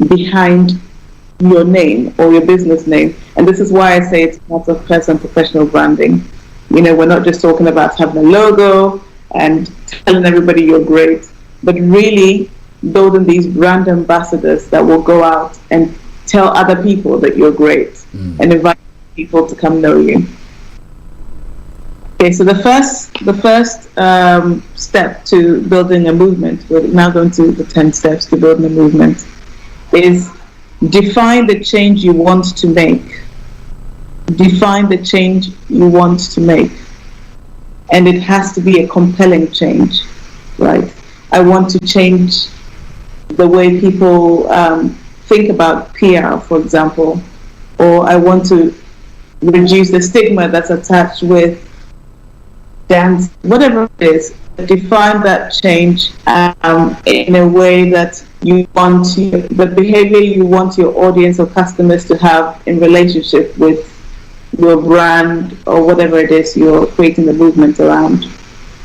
behind your name or your business name. And this is why I say it's part of personal professional branding. We're not just talking about having a logo and telling everybody you're great, but really building these brand ambassadors that will go out and tell other people that you're great and invite people to come know you. Okay, so the first step to building a movement, we're now going to the 10 steps to building a movement, is define the change you want to make. Define the change you want to make. And it has to be a compelling change, right? I want to change the way people think about PR, for example, or I want to reduce the stigma that's attached with dance, whatever it is. Define that change in a way that you want the behavior you want your audience or customers to have in relationship with your brand or whatever it is you're creating the movement around.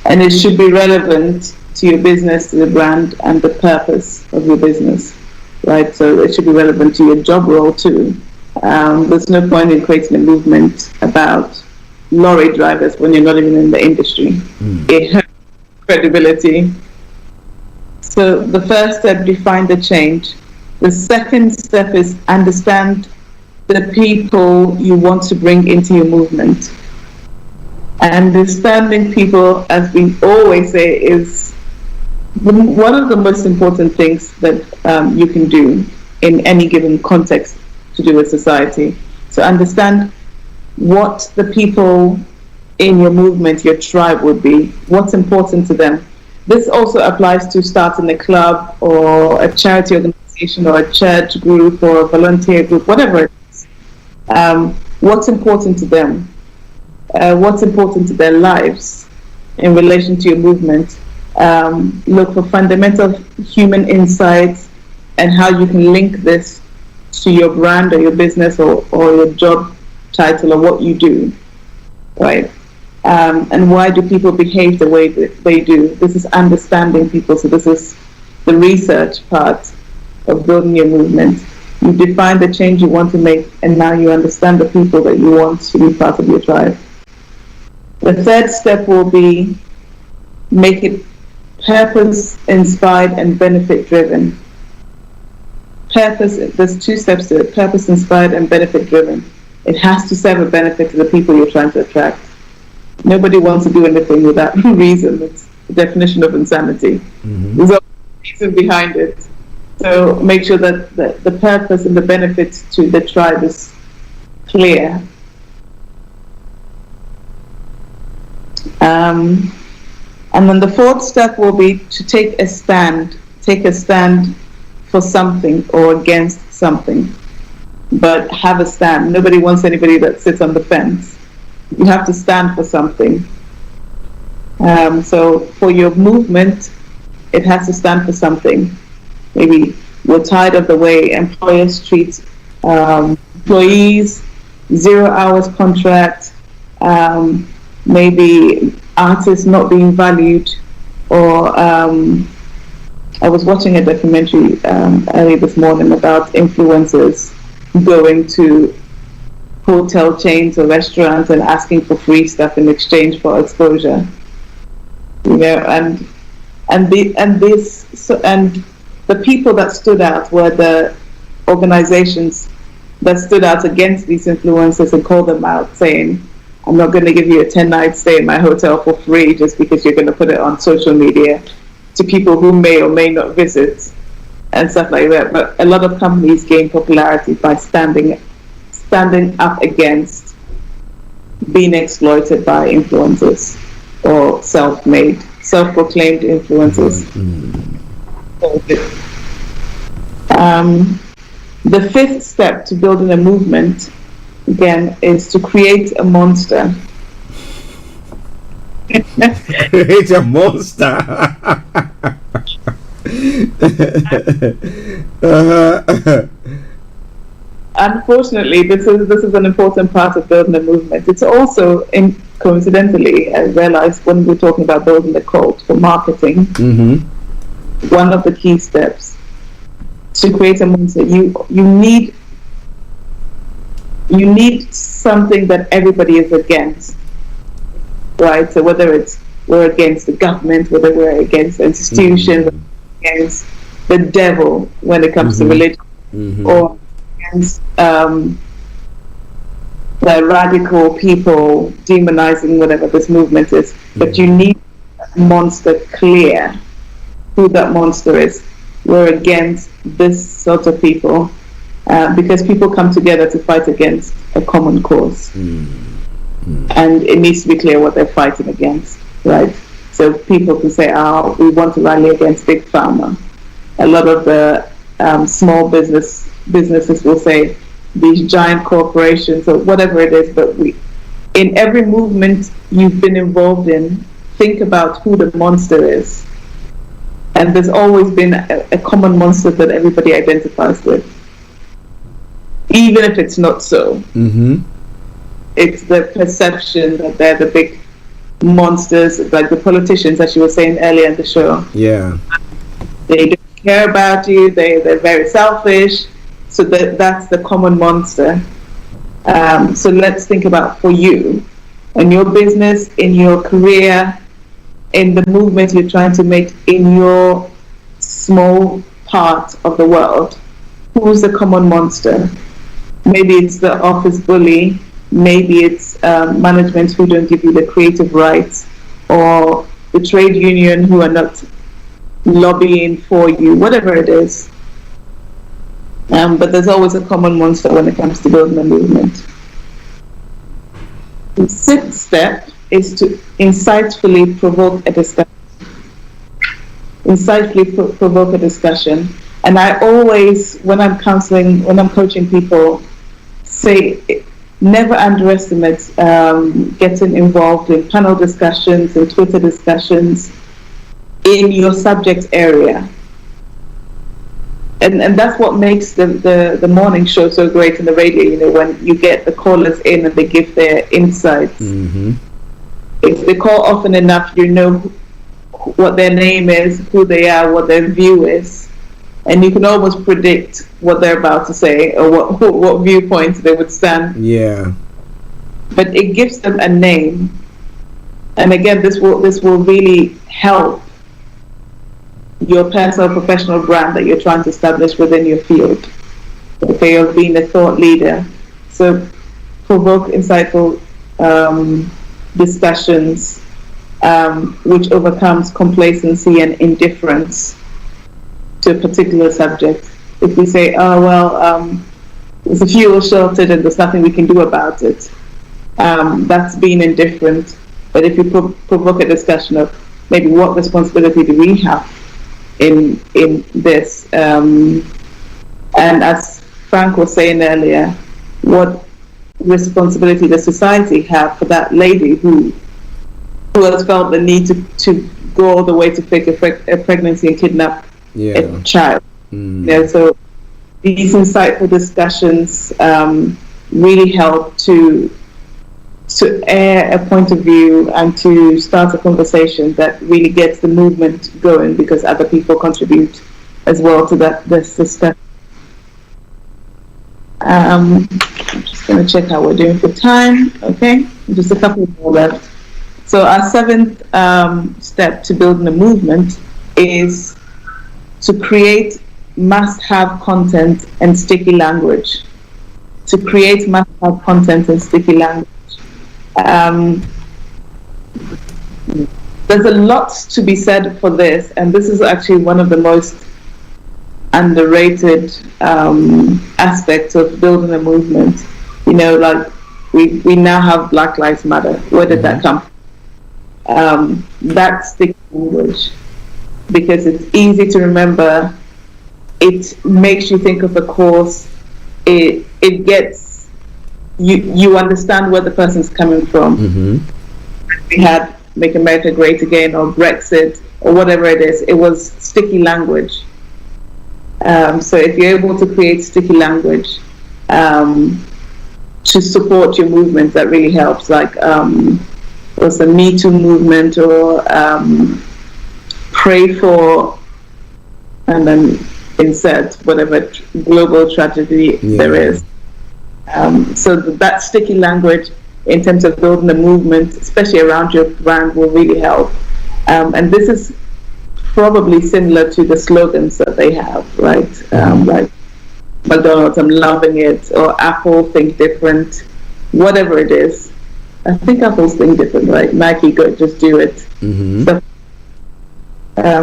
And it should be relevant to your business, to the brand, and the purpose of your business, right? So it should be relevant to your job role too. There's no point in creating a movement about lorry drivers when you're not even in the industry. It hurts credibility. So the first step, define the change. The second step is understand the people you want to bring into your movement. Understanding people, as we always say, is one of the most important things that you can do in any given context to do with society. So understand what the people in your movement, your tribe would be, what's important to them. This also applies to starting a club or a charity organization or a church group or a volunteer group, whatever it is. What's important to them? What's important to their lives? in relation to your movement. Look for fundamental human insights and how you can link this to your brand or your business or your job title or what you do, right? And why do people behave the way that they do? This is understanding people. So this is the research part of building your movement. You define the change you want to make, and now you understand the people that you want to be part of your tribe. The third step will be make it purpose-inspired and benefit-driven. Purpose, there's 2 steps to it, purpose-inspired and benefit-driven. It has to serve a benefit to the people you're trying to attract. Nobody wants to do anything without reason. It's the definition of insanity. There's a reason behind it. So make sure that the purpose and the benefits to the tribe is clear. And then the 4th step will be to take a stand for something or against something, but have a stand. Nobody wants anybody that sits on the fence. You have to stand for something. So for your movement, it has to stand for something. Maybe we're tired of the way employers treat employees, 0 hours contract, maybe artists not being valued, or I was watching a documentary early this morning about influencers going to hotel chains or restaurants and asking for free stuff in exchange for exposure. You know, and the people that stood out were the organizations that stood out against these influencers and called them out, saying, I'm not going to give you a 10-night stay in my hotel for free just because you're going to put it on social media to people who may or may not visit and stuff like that. But a lot of companies gain popularity by standing up against being exploited by influencers or self-proclaimed influencers. The 5th step to building a movement, again, is to create a monster. Create a monster. Unfortunately, this is an important part of building a movement. It's also, coincidentally, I realized when we're talking about building a cult for marketing, one of the key steps to create a monster, you need something that everybody is against, right? So whether we're against the government, whether we're against institutions, against the devil when it comes to religion, or against the radical people demonizing whatever this movement is. But you need a monster clear who that monster is. We're against this sort of people. Because people come together to fight against a common cause, and it needs to be clear what they're fighting against, right? So people can say, we want to rally against Big Pharma. A lot of the small businesses will say these giant corporations or whatever it is, but in every movement you've been involved in, think about who the monster is. And there's always been a common monster that everybody identifies with. Even if it's not so. It's the perception that they're the big monsters, like the politicians, as you were saying earlier in the show. Yeah. They don't care about you, they're very selfish, so that's the common monster. So let's think about for you, in your business, in your career, in the movement you're trying to make in your small part of the world, who's the common monster? Maybe it's the office bully, maybe it's management who don't give you the creative rights, or the trade union who are not lobbying for you, whatever it is. But there's always a common monster when it comes to building a movement. The 6th step is to insightfully provoke a discussion. And I always, when I'm coaching people, say never underestimate getting involved in panel discussions and Twitter discussions in your subject area. And that's what makes the morning show so great in the radio, when you get the callers in and they give their insights. Mm-hmm. If they call often enough, you know what their name is, who they are, what their view is, and you can almost predict what they're about to say or what viewpoint they would stand. Yeah. But it gives them a name, and again, this will really help your personal professional brand that you're trying to establish within your field. Okay, of being a thought leader. So provoke insightful discussions which overcomes complacency and indifference to a particular subject. If we say, there's a fuel shortage and there's nothing we can do about it, that's being indifferent. But if you provoke a discussion of maybe what responsibility do we have in this, and as Frank was saying earlier, what responsibility does society have for that lady who has felt the need to go all the way to fake a pregnancy and kidnap a child? So these insightful discussions really help to air a point of view and to start a conversation that really gets the movement going, because other people contribute as well to this discussion. I'm just going to check how we're doing for time. Okay, just a couple more left. So our seventh step to building a movement is to create must-have content and sticky language. To create must-have content and sticky language. There's a lot to be said for this, and this is actually one of the most underrated aspects of building a movement. Like we now have Black Lives Matter. Where did that come from? That's the language, because it's easy to remember. It makes you think of a cause. It gets you understand where the person's coming from. Mm-hmm. We had Make America Great Again or Brexit or whatever it is. It was sticky language. So if you're able to create sticky language to support your movement, that really helps. Like there's a Me Too movement, or pray for, and then insert whatever global tragedy there is. So that sticky language in terms of building a movement, especially around your brand, will really help. And this is probably similar to the slogans that they have, right? Like McDonald's, I'm loving it, or Apple, think different, whatever it is. I think Apple's think different, right? Nike, go, just do it. Mm-hmm.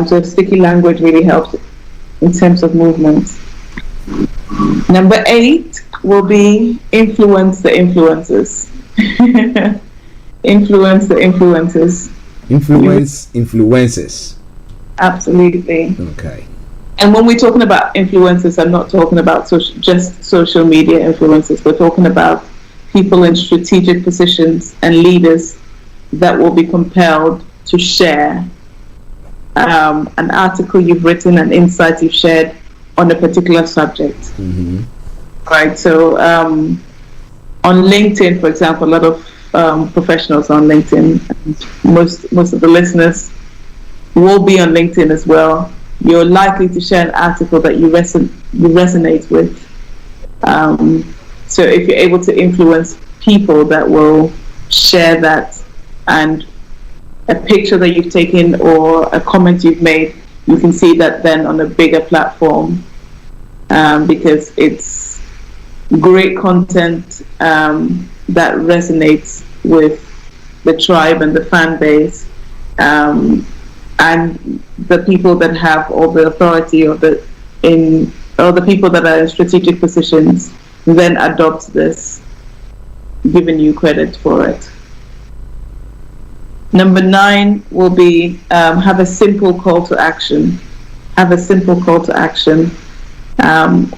So sticky language really helps in terms of movements. Number 8 will be influence the influencers. Influence the influencers. Influence influencers. Absolutely. Okay. And when we're talking about influencers, I'm not talking about just social media influencers. We're talking about people in strategic positions and leaders that will be compelled to share an article you've written, an insight you've shared on a particular subject. Mm-hmm. Right. So on LinkedIn, for example, a lot of professionals on LinkedIn, most of the listeners will be on LinkedIn as well. You're likely to share an article that you resonate with. So if you're able to influence people that will share that, and a picture that you've taken or a comment you've made, you can see that then on a bigger platform, because it's great content that resonates with the tribe and the fan base, and the people that have all the authority, or the people that are in strategic positions then adopt this, giving you credit for it. Number 9 will be have a simple call to action. Have a simple call to action.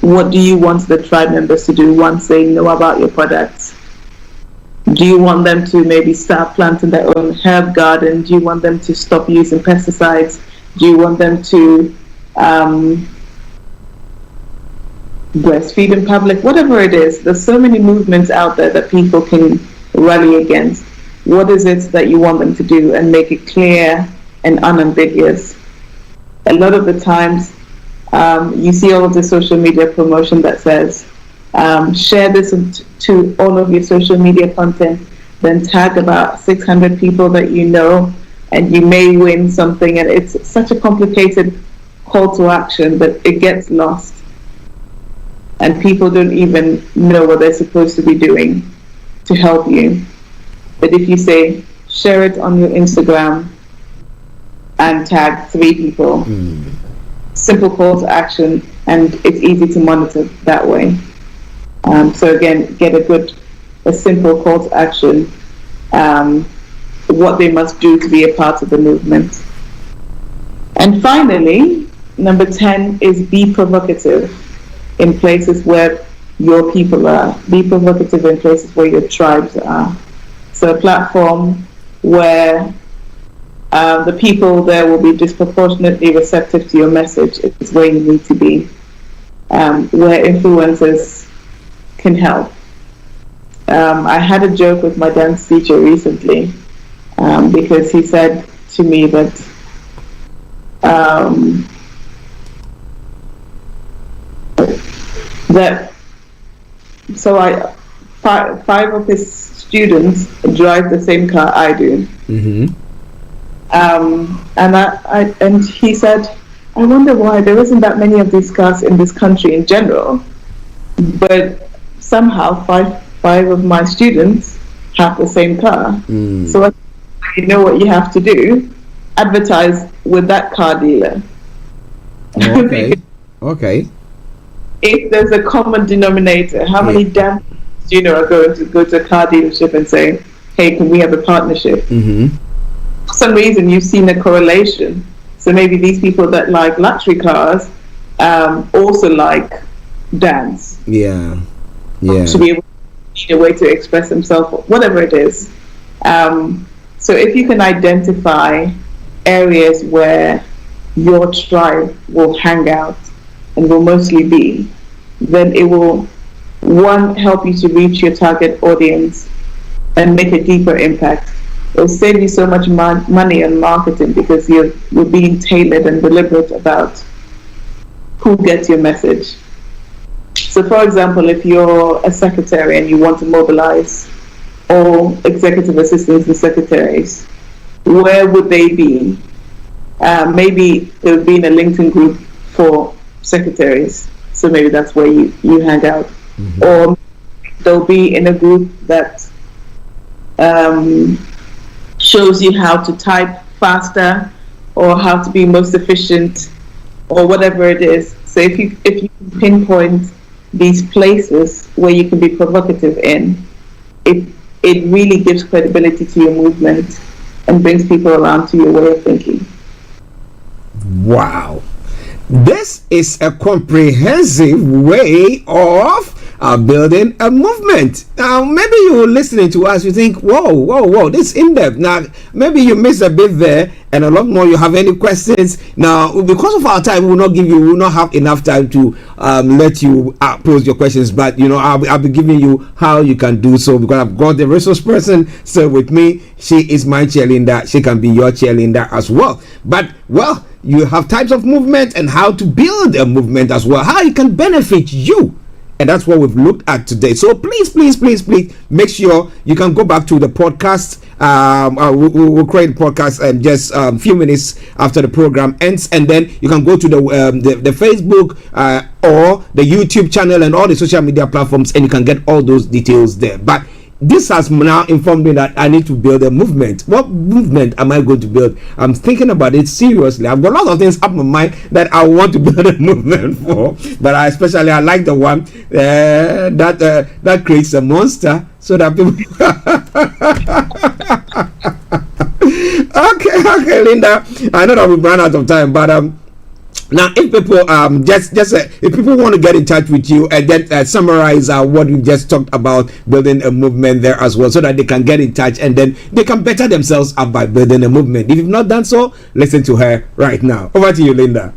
What do you want the tribe members to do once they know about your products? Do you want them to maybe start planting their own herb garden? Do you want them to stop using pesticides? Do you want them to breastfeed in public? Whatever it is, there's so many movements out there that people can rally against. What is it that you want them to do, and make it clear and unambiguous? A lot of the times, you see all of the social media promotion that says, share this to all of your social media content, then tag about 600 people that you know, and you may win something. And it's such a complicated call to action that it gets lost, and people don't even know what they're supposed to be doing to help you. But if you say, share it on your Instagram and tag 3 people, simple call to action, and it's easy to monitor that way. So again, get a simple call to action, what they must do to be a part of the movement. And finally, number 10 is be provocative in places where your people are. Be provocative in places where your tribes are. So a platform where the people there will be disproportionately receptive to your message is where you need to be, where influencers can help. I had a joke with my dance teacher recently, because he said to me that five of his students drive the same car I do. And he said, I wonder why there isn't that many of these cars in this country in general, but somehow five of my students have the same car. So you know what you have to do: advertise with that car dealer. Okay. If there's a common denominator, how many damn are going to go to a car dealership and say, hey, can we have a partnership? For some reason you've seen a correlation. So maybe these people that like luxury cars also like dance. Yeah. To be able to find a way to express themselves, whatever it is. So if you can identify areas where your tribe will hang out and will mostly be, then it will, one, help you to reach your target audience and make a deeper impact. It will save you so much money on marketing, because you're being tailored and deliberate about who gets your message. So for example, if you're a secretary and you want to mobilize all executive assistants and secretaries, where would they be? Maybe they would be in a LinkedIn group for secretaries, so maybe that's where you hang out. Or they'll be in a group that shows you how to type faster, or how to be most efficient, or whatever it is. So if you pinpoint these places where you can be provocative in, it really gives credibility to your movement and brings people around to your way of thinking. Wow. This is a comprehensive way of building a movement. Now, maybe you're listening to us, you think, whoa, this is in-depth. Now, maybe you missed a bit there, and a lot more. You have any questions? Now, because of our time, we will not have enough time to let you pose your questions, but, I'll be giving you how you can do so, because I've got the resource person still with me. She is my cheerleader. She can be your cheerleader as well. But, you have types of movement and how to build a movement as well, how it can benefit you. And that's what we've looked at today. So please make sure you can go back to the podcast. We'll create a podcast and just a few minutes after the program ends, and then you can go to the Facebook or the YouTube channel and all the social media platforms, and you can get all those details there. But this has now informed me that I need to build a movement. What movement am I going to build? I'm thinking about it seriously. I've got a lot of things up my mind that I want to build a movement for, but I like the one that creates a monster, so that people okay, Linda, I know that we've run out of time, but Now, if people if people want to get in touch with you and then summarize what we just talked about, building a movement there as well, so that they can get in touch and then they can better themselves up by building a movement. If you've not done so, listen to her right now. Over to you, Linda.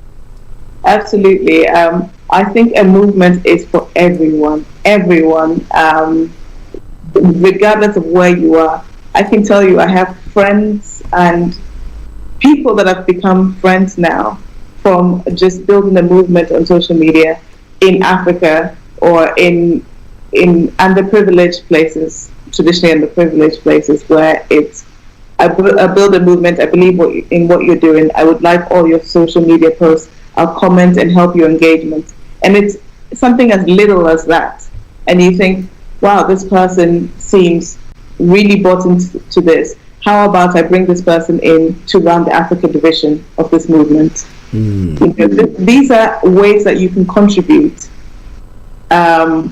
Absolutely. I think a movement is for everyone. Everyone, regardless of where you are. I can tell you, I have friends and people that have become friends now from just building a movement on social media in Africa or in underprivileged places, traditionally underprivileged places, where I build a movement. I believe in what you're doing. I would like all your social media posts. I'll comment and help your engagement. And it's something as little as that. And you think, wow, this person seems really bought into this. How about I bring this person in to run the Africa division of this movement? These are ways that you can contribute and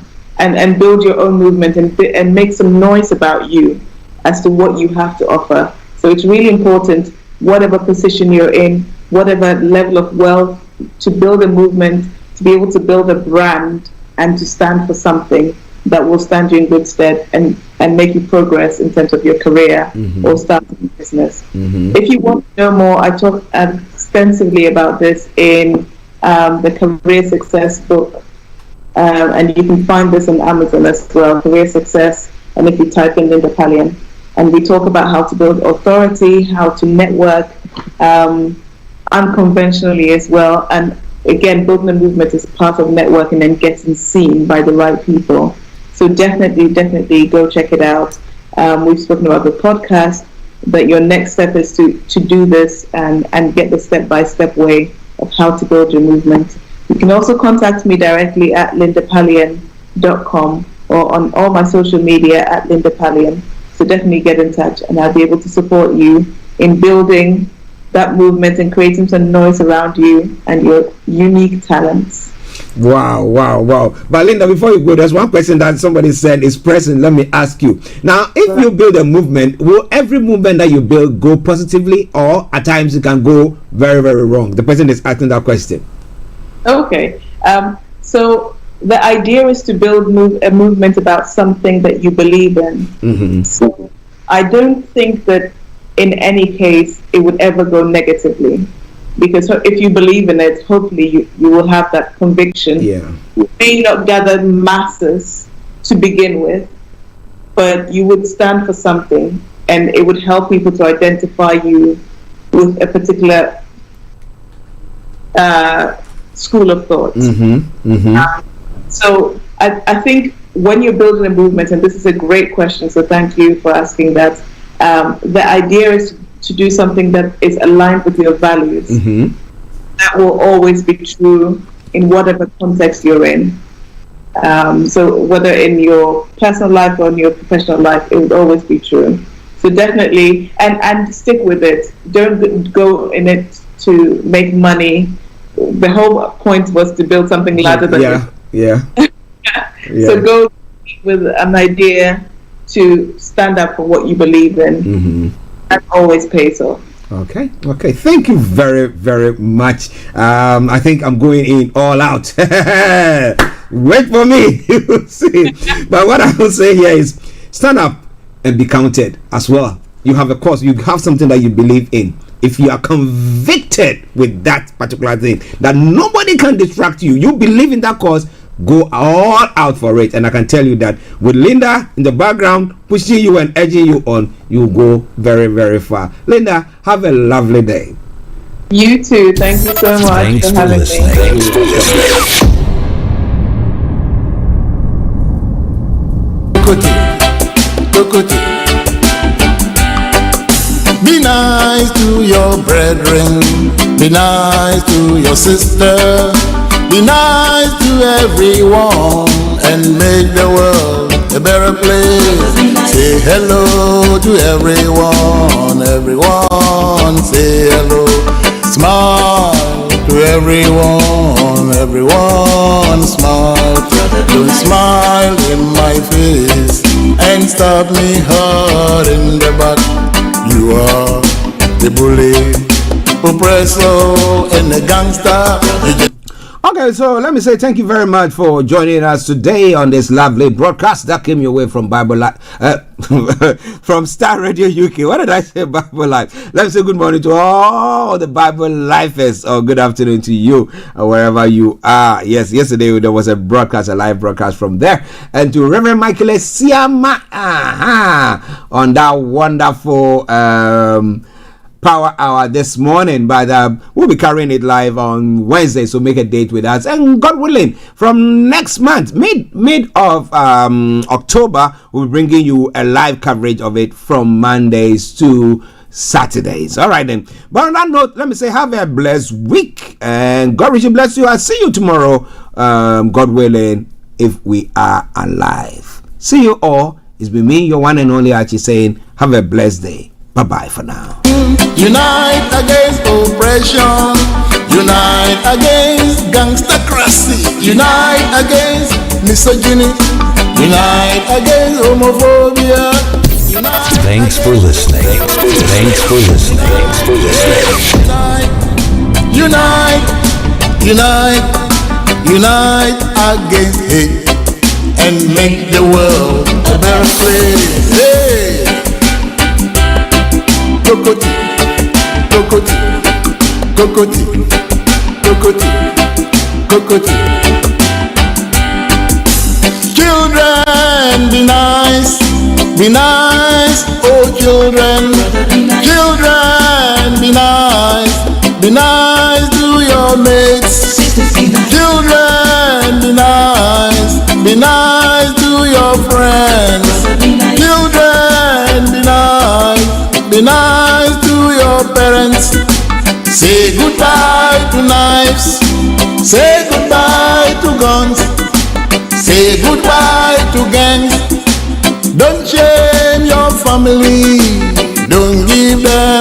build your own movement and make some noise about you as to what you have to offer. So it's really important, whatever position you're in, whatever level of wealth, to build a movement, to be able to build a brand and to stand for something that will stand you in good stead and make you progress in terms of your career or starting a business. If you want to know more, I talk extensively about this in the Career Success book, and you can find this on Amazon as well, Career Success, and if you type in Linda Pallien. And we talk about how to build authority, how to network unconventionally as well, and again, building a movement is part of networking and getting seen by the right people. So definitely go check it out. We've spoken about the podcast, but your next step is to do this and get the step-by-step way of how to build your movement. You can also contact me directly at lindapallien.com or on all my social media at Linda Pallien. So definitely get in touch and I'll be able to support you in building that movement and creating some noise around you and your unique talents. Wow. But Linda, before you go, there's one question that somebody said is present. Let me ask you. Now, if you build a movement, will every movement that you build go positively, or at times it can go very, very wrong? The person is asking that question. Okay. So the idea is to build a movement about something that you believe in. So I don't think that in any case it would ever go negatively. Because if you believe in it, hopefully you will have that conviction. You may not gather masses to begin with, but you would stand for something, and it would help people to identify you with a particular school of thought. So I think when you're building a movement, and this is a great question, so thank you for asking that, the idea is to do something that is aligned with your values. That will always be true in whatever context you're in. So whether in your personal life or in your professional life, it would always be true. So definitely, and stick with it. Don't go in it to make money. The whole point was to build something larger than you. So go with an idea to stand up for what you believe in. That always pays off. Okay. Thank you very, very much. I think I'm going in all out. Wait for me. You see. But what I will say here is stand up and be counted as well. You have a cause. You have something that you believe in. If you are convicted with that particular thing, that nobody can distract you, you believe in that cause, go all out for it. And I can tell you that with Linda in the background pushing you and edging you on, you go very, very far. Linda, have a lovely day. You too. Thank you so much for having me. Be nice to your brethren, be nice to your sister, be nice to everyone, and make the world a better place. Say hello to everyone, everyone say hello. Smile to everyone, everyone smile. Don't smile in my face and stab me hard in the back. You are the bully, oppressor and a gangster. Okay, so let me say thank you very much for joining us today on this lovely broadcast that came your way from from Starr Radio UK. What did I say, Bible Life? Let me say good morning to all the Bible Lifers, or good afternoon to you, wherever you are. Yes, yesterday there was a live broadcast from there, and to Reverend Michael Siama on that wonderful Power Hour this morning, but we'll be carrying it live on Wednesday, so make a date with us, and God willing, from next month, mid of October, we'll be bringing you a live coverage of it from Mondays to Saturdays. All right then, but on that note, let me say have a blessed week, and God richly bless you. I'll see you tomorrow, God willing, if we are alive. See you all. It's been me, your one and only Archie, saying have a blessed day. Bye-bye for now. Unite against oppression. Unite against gangstercracy. Unite against misogyny. Unite against homophobia. Thanks for listening. Thanks for listening. Unite, unite, unite against hate and make the world a better place. Hey! Kokoti, kokoti, kokoti, kokoti, kokoti. Children, be nice, oh children. Children, be nice to your mates. Children, be nice to your friends. Children, be nice to your parents. Say goodbye to knives. Say goodbye to guns. Say goodbye to gangs. Don't shame your family. Don't give them